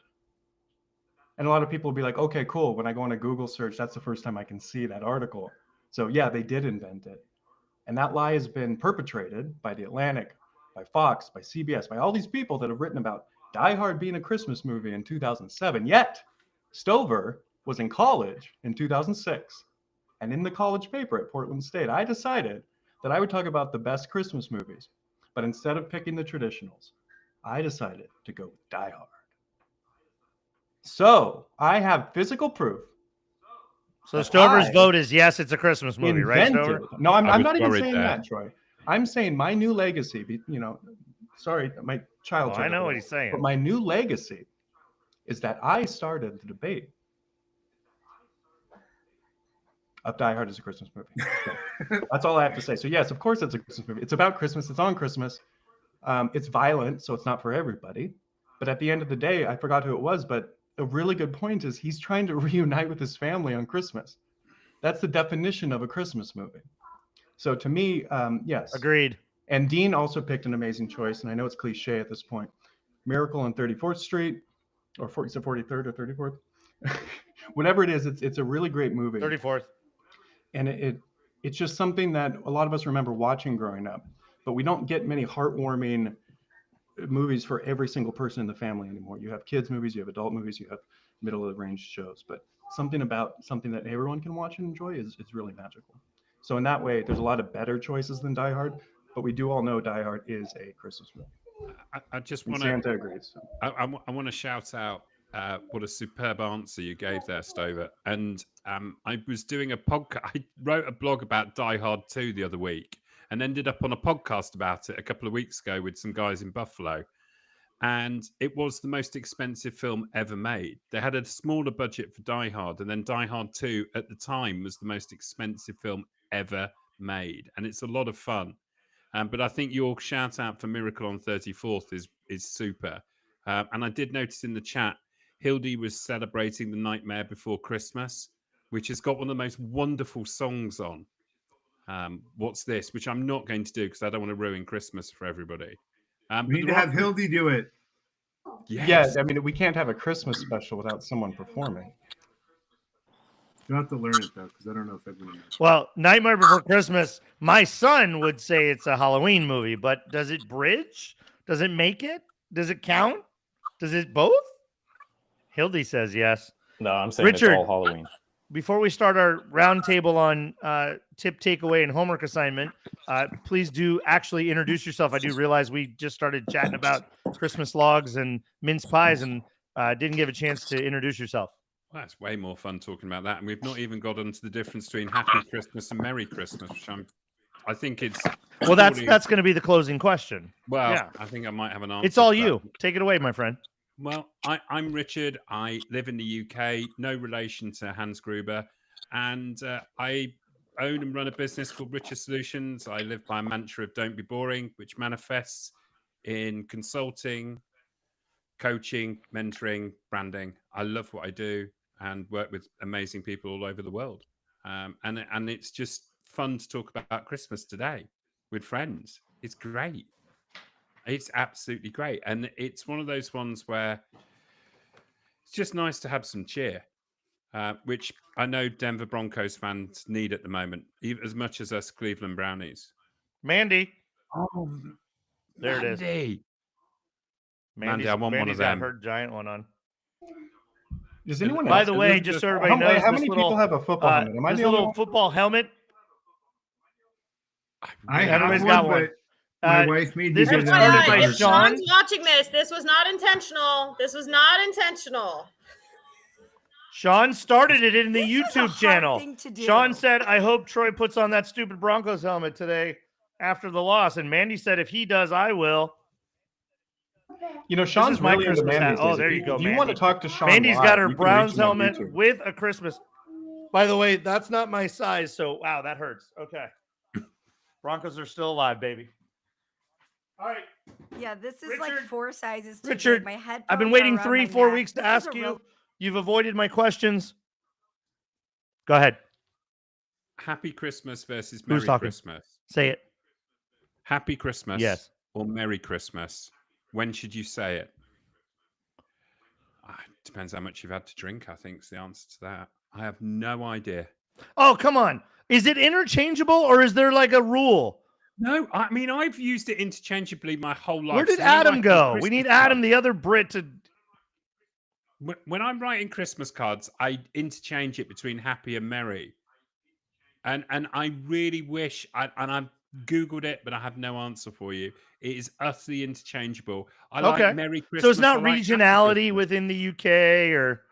And a lot of people will be like, okay, cool. When I go on a Google search, that's the first time I can see that article. So yeah, they did invent it. And that lie has been perpetrated by The Atlantic, by Fox, by CBS, by all these people that have written about Die Hard being a Christmas movie in 2007. Yet Stover was in college in 2006. And in the college paper at Portland State, I decided that I would talk about the best Christmas movies. But instead of picking the traditionals, I decided to go with Die Hard. So I have physical proof. So Stover's vote is yes, it's a Christmas movie, right, Stover? No, I'm not even saying that, Troy. I'm saying my new legacy, you know, sorry, my child. I know what he's saying. But my new legacy is that I started the debate of Die Hard as a Christmas movie. So that's all I have to say. So yes, of course it's a Christmas movie. It's about Christmas. It's on Christmas. It's violent, so it's not for everybody. But at the end of the day, I forgot who it was, but a really good point is he's trying to reunite with his family on Christmas. That's the definition of a Christmas movie. So to me, yes. Agreed. And Dean also picked an amazing choice, and I know it's cliche at this point. Miracle on 34th Street, or 43rd or 34th? Whatever it is, it's a really great movie. 34th. And it's just something that a lot of us remember watching growing up, but we don't get many heartwarming movies for every single person in the family anymore. You have kids movies, you have adult movies, you have middle of the range shows, but something that everyone can watch and enjoy is really magical. So in that way, there's a lot of better choices than Die Hard, but we do all know Die Hard is a Christmas movie. I just want to. Santa agrees. So. I want to shout out what a superb answer you gave there, Stover. And I was doing a podcast. I wrote a blog about Die Hard 2 the other week and ended up on a podcast about it a couple of weeks ago with some guys in Buffalo. And it was the most expensive film ever made. They had a smaller budget for Die Hard, and then Die Hard 2 at the time was the most expensive film ever made. And it's a lot of fun. But I think your shout out for Miracle on 34th is super. And I did notice in the chat, Hildy was celebrating The Nightmare Before Christmas, which has got one of the most wonderful songs on. What's This? Which I'm not going to do because I don't want to ruin Christmas for everybody. We need to have Hildy do it. Yes. Yeah, I mean, we can't have a Christmas special without someone performing. You'll have to learn it, though, because I don't know if everyone knows. Well, Nightmare Before Christmas, my son would say it's a Halloween movie, but does it bridge? Does it make it? Does it count? Does it both? Hildy says yes. No, I'm saying Richard, it's all Halloween. Before we start our roundtable on tip, takeaway, and homework assignment, please do actually introduce yourself. I do realize we just started chatting about Christmas logs and mince pies and didn't give a chance to introduce yourself. Well, it's way more fun talking about that. And we've not even got onto the difference between Happy Christmas and Merry Christmas, which I think it's... Well, that's going to be the closing question. Well, yeah. I think I might have an answer. It's all you. Take it away, my friend. Well, I'm Richard. I live in the UK, no relation to Hans Gruber. And I own and run a business called Richer Solutions. I live by a mantra of don't be boring, which manifests in consulting, coaching, mentoring, branding. I love what I do and work with amazing people all over the world. And it's just fun to talk about Christmas today with friends. It's great. It's absolutely great. And it's one of those ones where it's just nice to have some cheer, which I know Denver Broncos fans need at the moment, even as much as us Cleveland Brownies. Mandy. Oh, there it is. Mandy, I want one of them. Got her giant one on. Does anyone? By the way, just so everybody knows, how many people have a football helmet? Am I this the only little one? football helmet. Everybody's got one. My wife made this me was do started that. by If Shawn. Sean's watching this, this was not intentional. This was not intentional. Sean started it in the YouTube channel. thing to do. Sean said, I hope Troy puts on that stupid Broncos helmet today after the loss. And Mandy said, if he does, I will. You know, Sean's my really into Christmas hat. Mandy's. Oh, there you go, If you Mandy. want to talk to Shawn, Mandy's live, got her you can reach Browns him on helmet YouTube. with a Christmas. By the way, that's not my size. So, wow, that hurts. Okay. Broncos are still alive, baby. All right. Yeah, this is Richard, like 4 sizes too Richard, big. My head. I've been waiting 3-4 weeks to ask you. You've avoided my questions. Go ahead. Happy Christmas versus Who's Merry talking? Christmas. Say it. Happy Christmas. Yes. Or Merry Christmas. When should you say it? Depends how much you've had to drink, I think is the answer to that. I have no idea. Oh, come on. Is it interchangeable or is there like a rule? No, I mean, I've used it interchangeably my whole life. Where did So when I Adam write go? We Christmas need Adam, cards- the other Brit, to. When I'm writing Christmas cards, I interchange it between happy and merry. And I really wish, and I've Googled it, but I have no answer for you. It is utterly interchangeable. I like Merry Christmas. So it's not I like Happy regionality Christmas. within the UK or.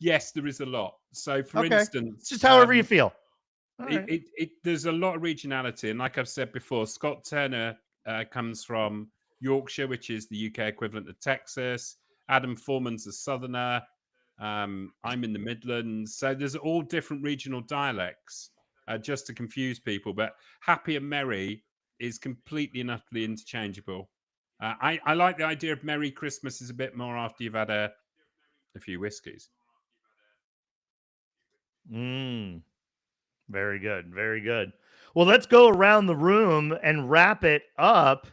Yes, there is a lot. So, for instance, just however you feel. There's a lot of regionality, and like I've said before, Scott Turner comes from Yorkshire, which is the UK equivalent of Texas. Adam Foreman's a Southerner. I'm in the Midlands, so there's all different regional dialects, just to confuse people. But happy and merry is completely and utterly interchangeable. I like the idea of Merry Christmas is a bit more after you've had a few whiskeys. Very good. Very good. Well, let's go around the room and wrap it up.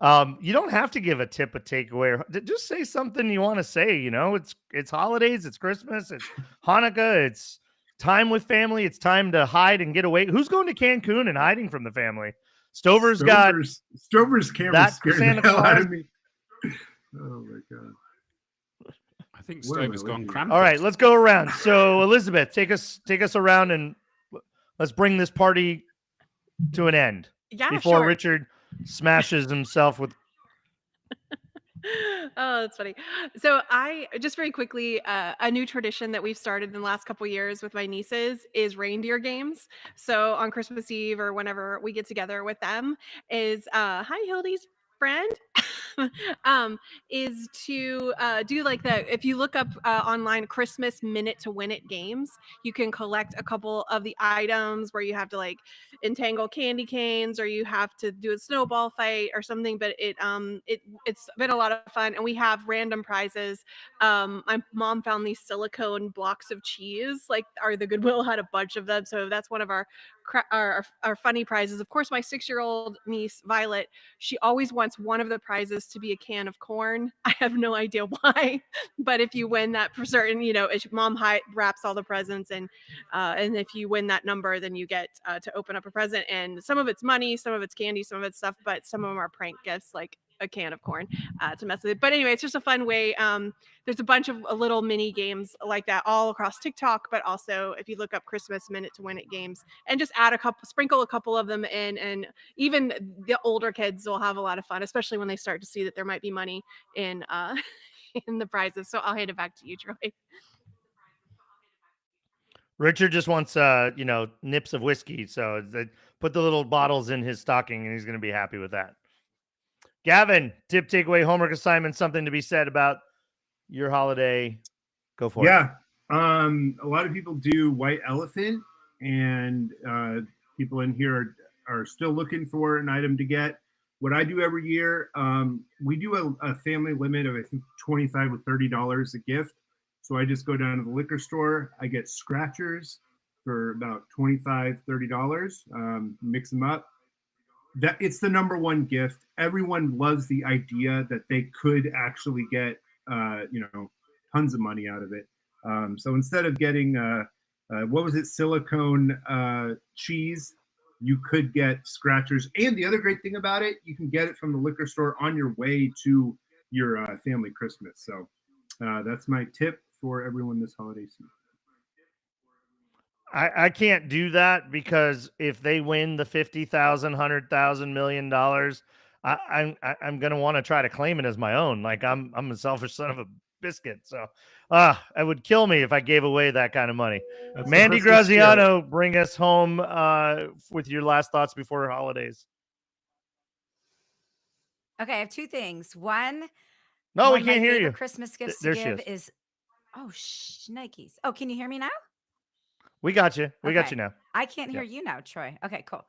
You don't have to give a tip, a takeaway. Just say something you want to say. You know, it's holidays, it's Christmas, it's Hanukkah, it's time with family. It's time to hide and get away. Who's going to Cancun and hiding from the family? Stover's camera scared the hell out of me. Oh my god. I think Stover's gone Krampus. All right, let's go around. So Elizabeth, take us around and let's bring this party to an end. Yeah, before sure. Richard smashes himself with. Oh, that's funny. So I just very quickly, a new tradition that we've started in the last couple years with my nieces is reindeer games. So on Christmas Eve or whenever we get together with them, is hi Hildy's friend. Is to do like if you look up online Christmas minute to win it games, you can collect a couple of the items where you have to like entangle candy canes or you have to do a snowball fight or something. But it's been a lot of fun, and we have random prizes. My mom found these silicone blocks of cheese, like the Goodwill had a bunch of them, so that's one of our funny prizes. Of course, my 6-year-old niece Violet, she always wants one of the prizes to be a can of corn. I have no idea why, but if you win that for certain, mom wraps all the presents, and if you win that number, then you get to open up a present. And some of it's money, some of it's candy, some of it's stuff, but some of them are prank gifts, like a can of corn to mess with it. But anyway, it's just a fun way. There's a bunch of little mini games like that all across TikTok, but also if you look up Christmas minute to win it games and just sprinkle a couple of them in, and even the older kids will have a lot of fun, especially when they start to see that there might be money in in the prizes. So I'll hand it back to you, Troy. Richard just wants, nips of whiskey. So put the little bottles in his stocking, and he's going to be happy with that. Gavin, tip, takeaway, homework assignment, something to be said about your holiday. Go for it. Yeah. A lot of people do white elephant, and people in here are still looking for an item to get. What I do every year, we do a family limit of, I think, $25 or $30 a gift. So I just go down to the liquor store. I get scratchers for about $25, $30, mix them up. That it's the number one gift. Everyone loves the idea that they could actually get, tons of money out of it. So instead of getting, what was it, silicone cheese, you could get scratchers. And the other great thing about it, you can get it from the liquor store on your way to your family Christmas. So that's my tip for everyone this holiday season. I can't do that because if they win the $50,000, $100,000, $1 million, I'm gonna want to try to claim it as my own. Like I'm a selfish son of a biscuit. So it would kill me if I gave away that kind of money. That's Mandy Graziano, bring us home with your last thoughts before holidays. Okay, I have two things. One, no, one we can't hear you. Christmas gifts there to give is. Nikes. Oh, can you hear me now? We got you. We got you now. I can't hear you now, Troy. Okay, cool.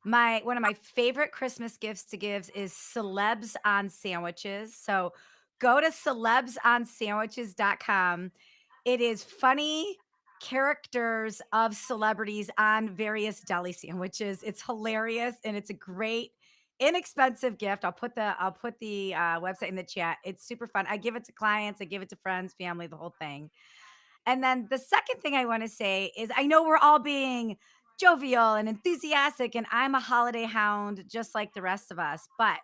One of my favorite Christmas gifts to give is celebs on sandwiches. So go to celebsonsandwiches.com. It is funny characters of celebrities on various deli sandwiches. It's hilarious, and it's a great inexpensive gift. I'll put the website in the chat. It's super fun. I give it to clients, I give it to friends, family, the whole thing. And then the second thing I want to say is I know we're all being jovial and enthusiastic, and I'm a holiday hound just like the rest of us, but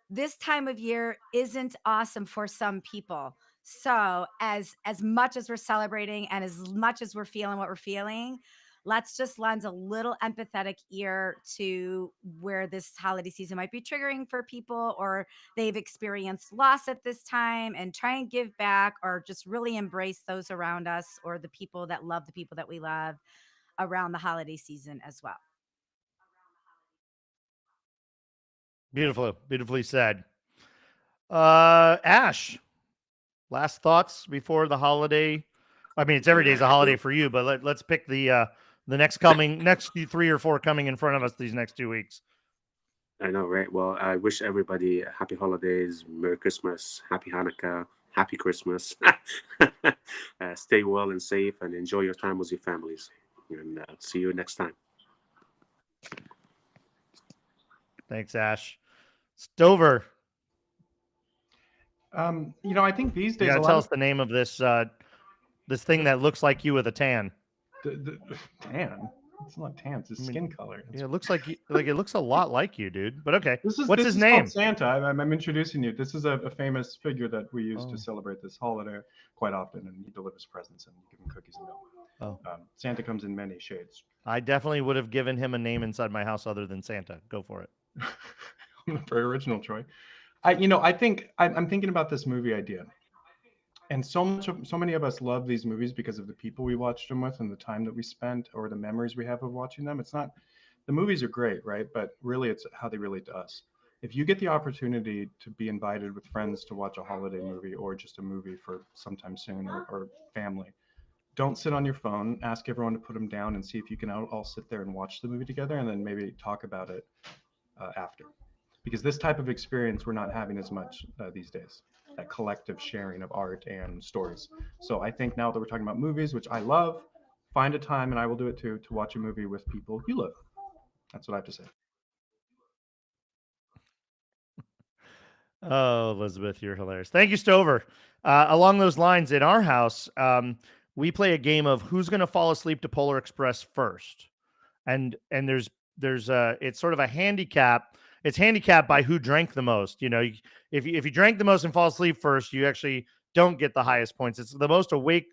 this time of year isn't awesome for some people. So as much as we're celebrating and as much as we're feeling what we're feeling, let's just lend a little empathetic ear to where this holiday season might be triggering for people, or they've experienced loss at this time, and try and give back, or just really embrace those around us or the people that love the people that we love around the holiday season as well. Beautifully said. Ash, last thoughts before the holiday. I mean, it's every day's a holiday for you, but let's pick the next 3 or 4 coming in front of us these next 2 weeks. I know, right? Well, I wish everybody happy holidays, Merry Christmas, Happy Hanukkah, Happy Christmas. Stay well and safe, and enjoy your time with your families. And see you next time. Thanks, Ash. Stover. I think these days You gotta tell us the name of this this thing that looks like you with a tan. The tan. It's not tan. It's his skin color. Yeah, it looks like it looks a lot like you, dude. But okay, what's his is name? Called Santa. I'm introducing you. This is a famous figure that we use to celebrate this holiday quite often, and he delivers presents and give him cookies and milk. Santa comes in many shades. I definitely would have given him a name inside my house other than Santa. Go for it. Very original, Troy. I think I'm thinking about this movie idea. And so many of us love these movies because of the people we watched them with and the time that we spent or the memories we have of watching them. It's not, the movies are great, right? But really it's how they relate to us. If you get the opportunity to be invited with friends to watch a holiday movie or just a movie for sometime soon or family, don't sit on your phone. Ask everyone to put them down and see if you can all sit there and watch the movie together and then maybe talk about it after. Because this type of experience we're not having as much these days, that collective sharing of art and stories. So I think now that we're talking about movies, which I love, find a time, and I will do it too, to watch a movie with people you love. That's what I have to say. Oh, Elizabeth, you're hilarious. Thank you, Stover. Along those lines, in our house, we play a game of who's going to fall asleep to Polar Express first, and there's it's sort of a handicap. It's handicapped by who drank the most. You know, if you drank the most and fall asleep first, you actually don't get the highest points. It's the most awake,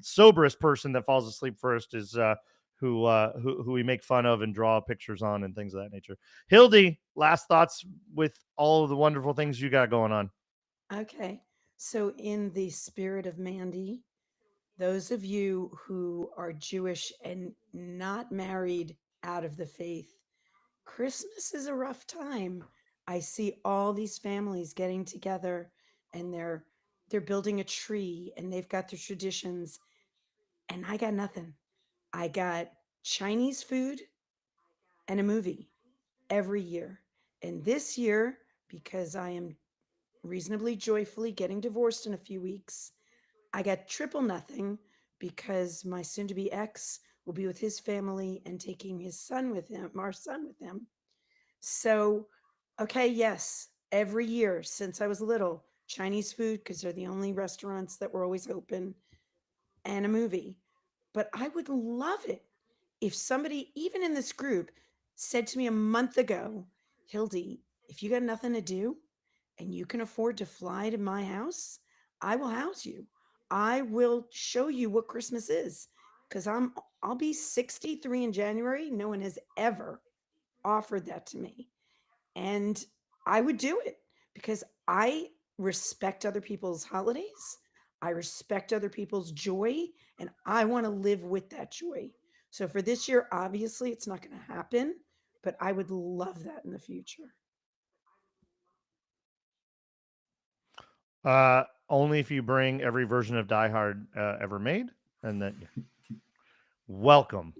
soberest person that falls asleep first is who we make fun of and draw pictures on and things of that nature. Hildy, last thoughts with all of the wonderful things you got going on. Okay. So, in the spirit of Mandy, those of you who are Jewish and not married out of the faith, Christmas is a rough time. I see all these families getting together and they're building a tree and they've got their traditions, and I got nothing. I got Chinese food and a movie every year. And this year, because I am reasonably joyfully getting divorced in a few weeks, I got triple nothing because my soon to be ex will be with his family and taking his son with him, our son with him. So, okay, yes, every year since I was little, Chinese food because they're the only restaurants that were always open, and a movie. But I would love it if somebody, even in this group, said to me a month ago, Hildy, if you got nothing to do and you can afford to fly to my house, I will house you. I will show you what Christmas is because I'll be 63 in January. No one has ever offered that to me. And I would do it because I respect other people's holidays. I respect other people's joy, and I want to live with that joy. So for this year, obviously, it's not going to happen, but I would love that in the future. Only if you bring every version of Die Hard ever made, and then welcome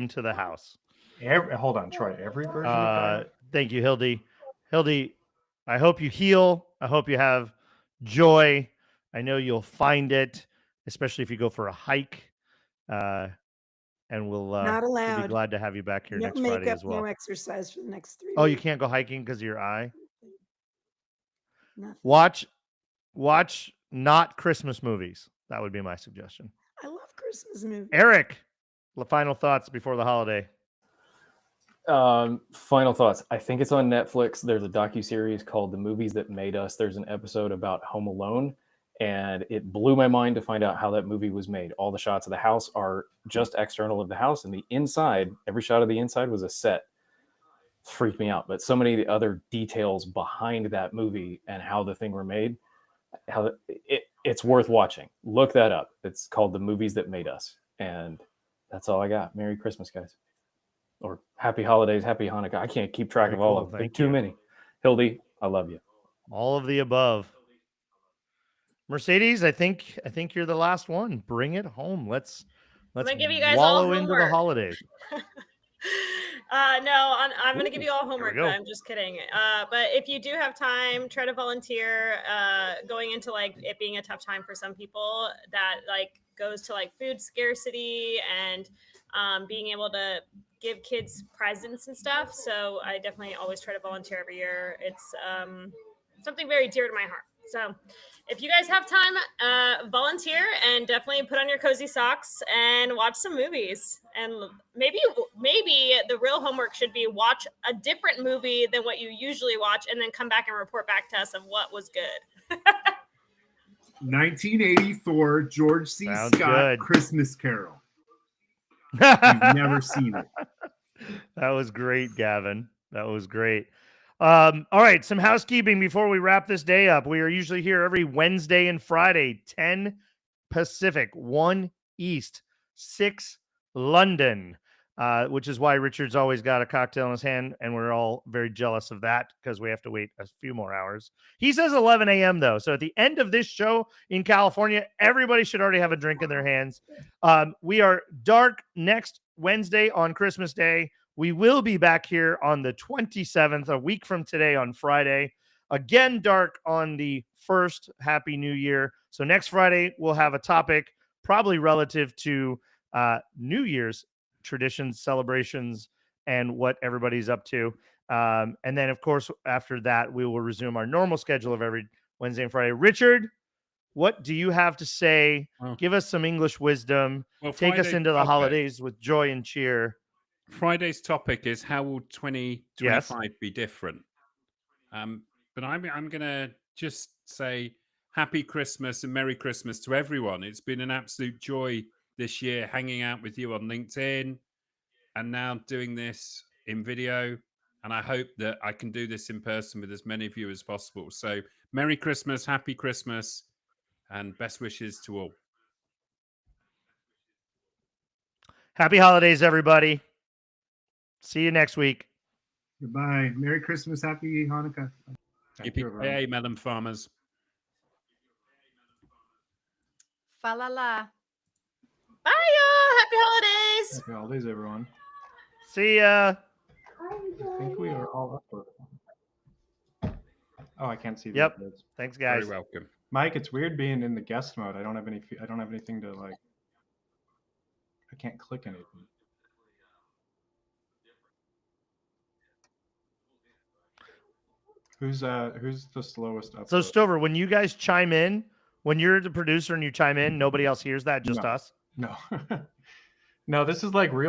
to the house. Hold on, Troy. Every version of Die Hard? Thank you, Hildy. Hildy, I hope you heal. I hope you have joy. I know you'll find it, especially if you go for a hike. And we'll be glad to have you back here No next makeup, Friday as well. no exercise for the next 3 weeks. Oh, you can't go hiking because of your eye? Nothing. Watch not Christmas movies. That would be my suggestion. I love Christmas movies. Eric, the final thoughts before the holiday. Final thoughts. I think it's on Netflix. There's a docuseries called The Movies That Made Us. There's an episode about Home Alone, and it blew my mind to find out how that movie was made. All the shots of the house are just external of the house, and the inside, every shot of the inside was a set. Freaked me out. But so many of the other details behind that movie and how the thing were made, it's worth watching. Look that up. It's called The Movies That Made Us. And that's all I got. Merry Christmas, guys. Or happy holidays, happy Hanukkah. I can't keep track of all of them. Too many. Hildy, I love you. All of the above. Mercedes, I think you're the last one. Bring it home. Let's give you guys wallow all into the homework. holidays. No, I'm going to give you all homework. go. I'm just kidding. But if you do have time, try to volunteer. Going into like it being a tough time for some people, that like goes to like food scarcity and being able to give kids presents and stuff. So I definitely always try to volunteer every year. It's something very dear to my heart. So if you guys have time, volunteer and definitely put on your cozy socks and watch some movies. And maybe the real homework should be watch a different movie than what you usually watch and then come back and report back to us of what was good. 1984 George C. Sounds Scott good. Christmas Carol. You've never seen it. That was great, Gavin. That was great. All right, some housekeeping before we wrap this day up. We are usually here every Wednesday and Friday, 10 Pacific, 1 East, 6 London, which is why Richard's always got a cocktail in his hand, and we're all very jealous of that because we have to wait a few more hours. He says 11 a.m. though, so at the end of this show in California, everybody should already have a drink in their hands. We are dark next Wednesday on Christmas Day. We will be back here on the 27th, a week from today on Friday. Again, dark on the 1st. Happy New Year. So next Friday, we'll have a topic probably relative to New Year's traditions, celebrations, and what everybody's up to. And then, of course, after that, we will resume our normal schedule of every Wednesday and Friday. Richard, what do you have to say? Give us some English wisdom. Take us into the holidays with joy and cheer. Friday's topic is how will 2025 be different? But I'm going to just say Happy Christmas and Merry Christmas to everyone. It's been an absolute joy this year hanging out with you on LinkedIn and now doing this in video. And I hope that I can do this in person with as many of you as possible. So Merry Christmas, Happy Christmas, and best wishes to all. Happy holidays, everybody. See you next week. Goodbye. Merry Christmas. Happy Hanukkah. Yippee-ki-yay, melon farmers. Fa-la-la. Bye, y'all. Happy holidays. Happy holidays, everyone. See ya. I think we are all up for it. Oh, I can't see the Yep. uploads. Thanks, guys. Very welcome. Mike, it's weird being in the guest mode. I don't have anything to like. I can't click anything. Who's the slowest upload? So Stover, when you guys chime in, when you're the producer and you chime in, nobody else hears that, just us? No. No, this is like real.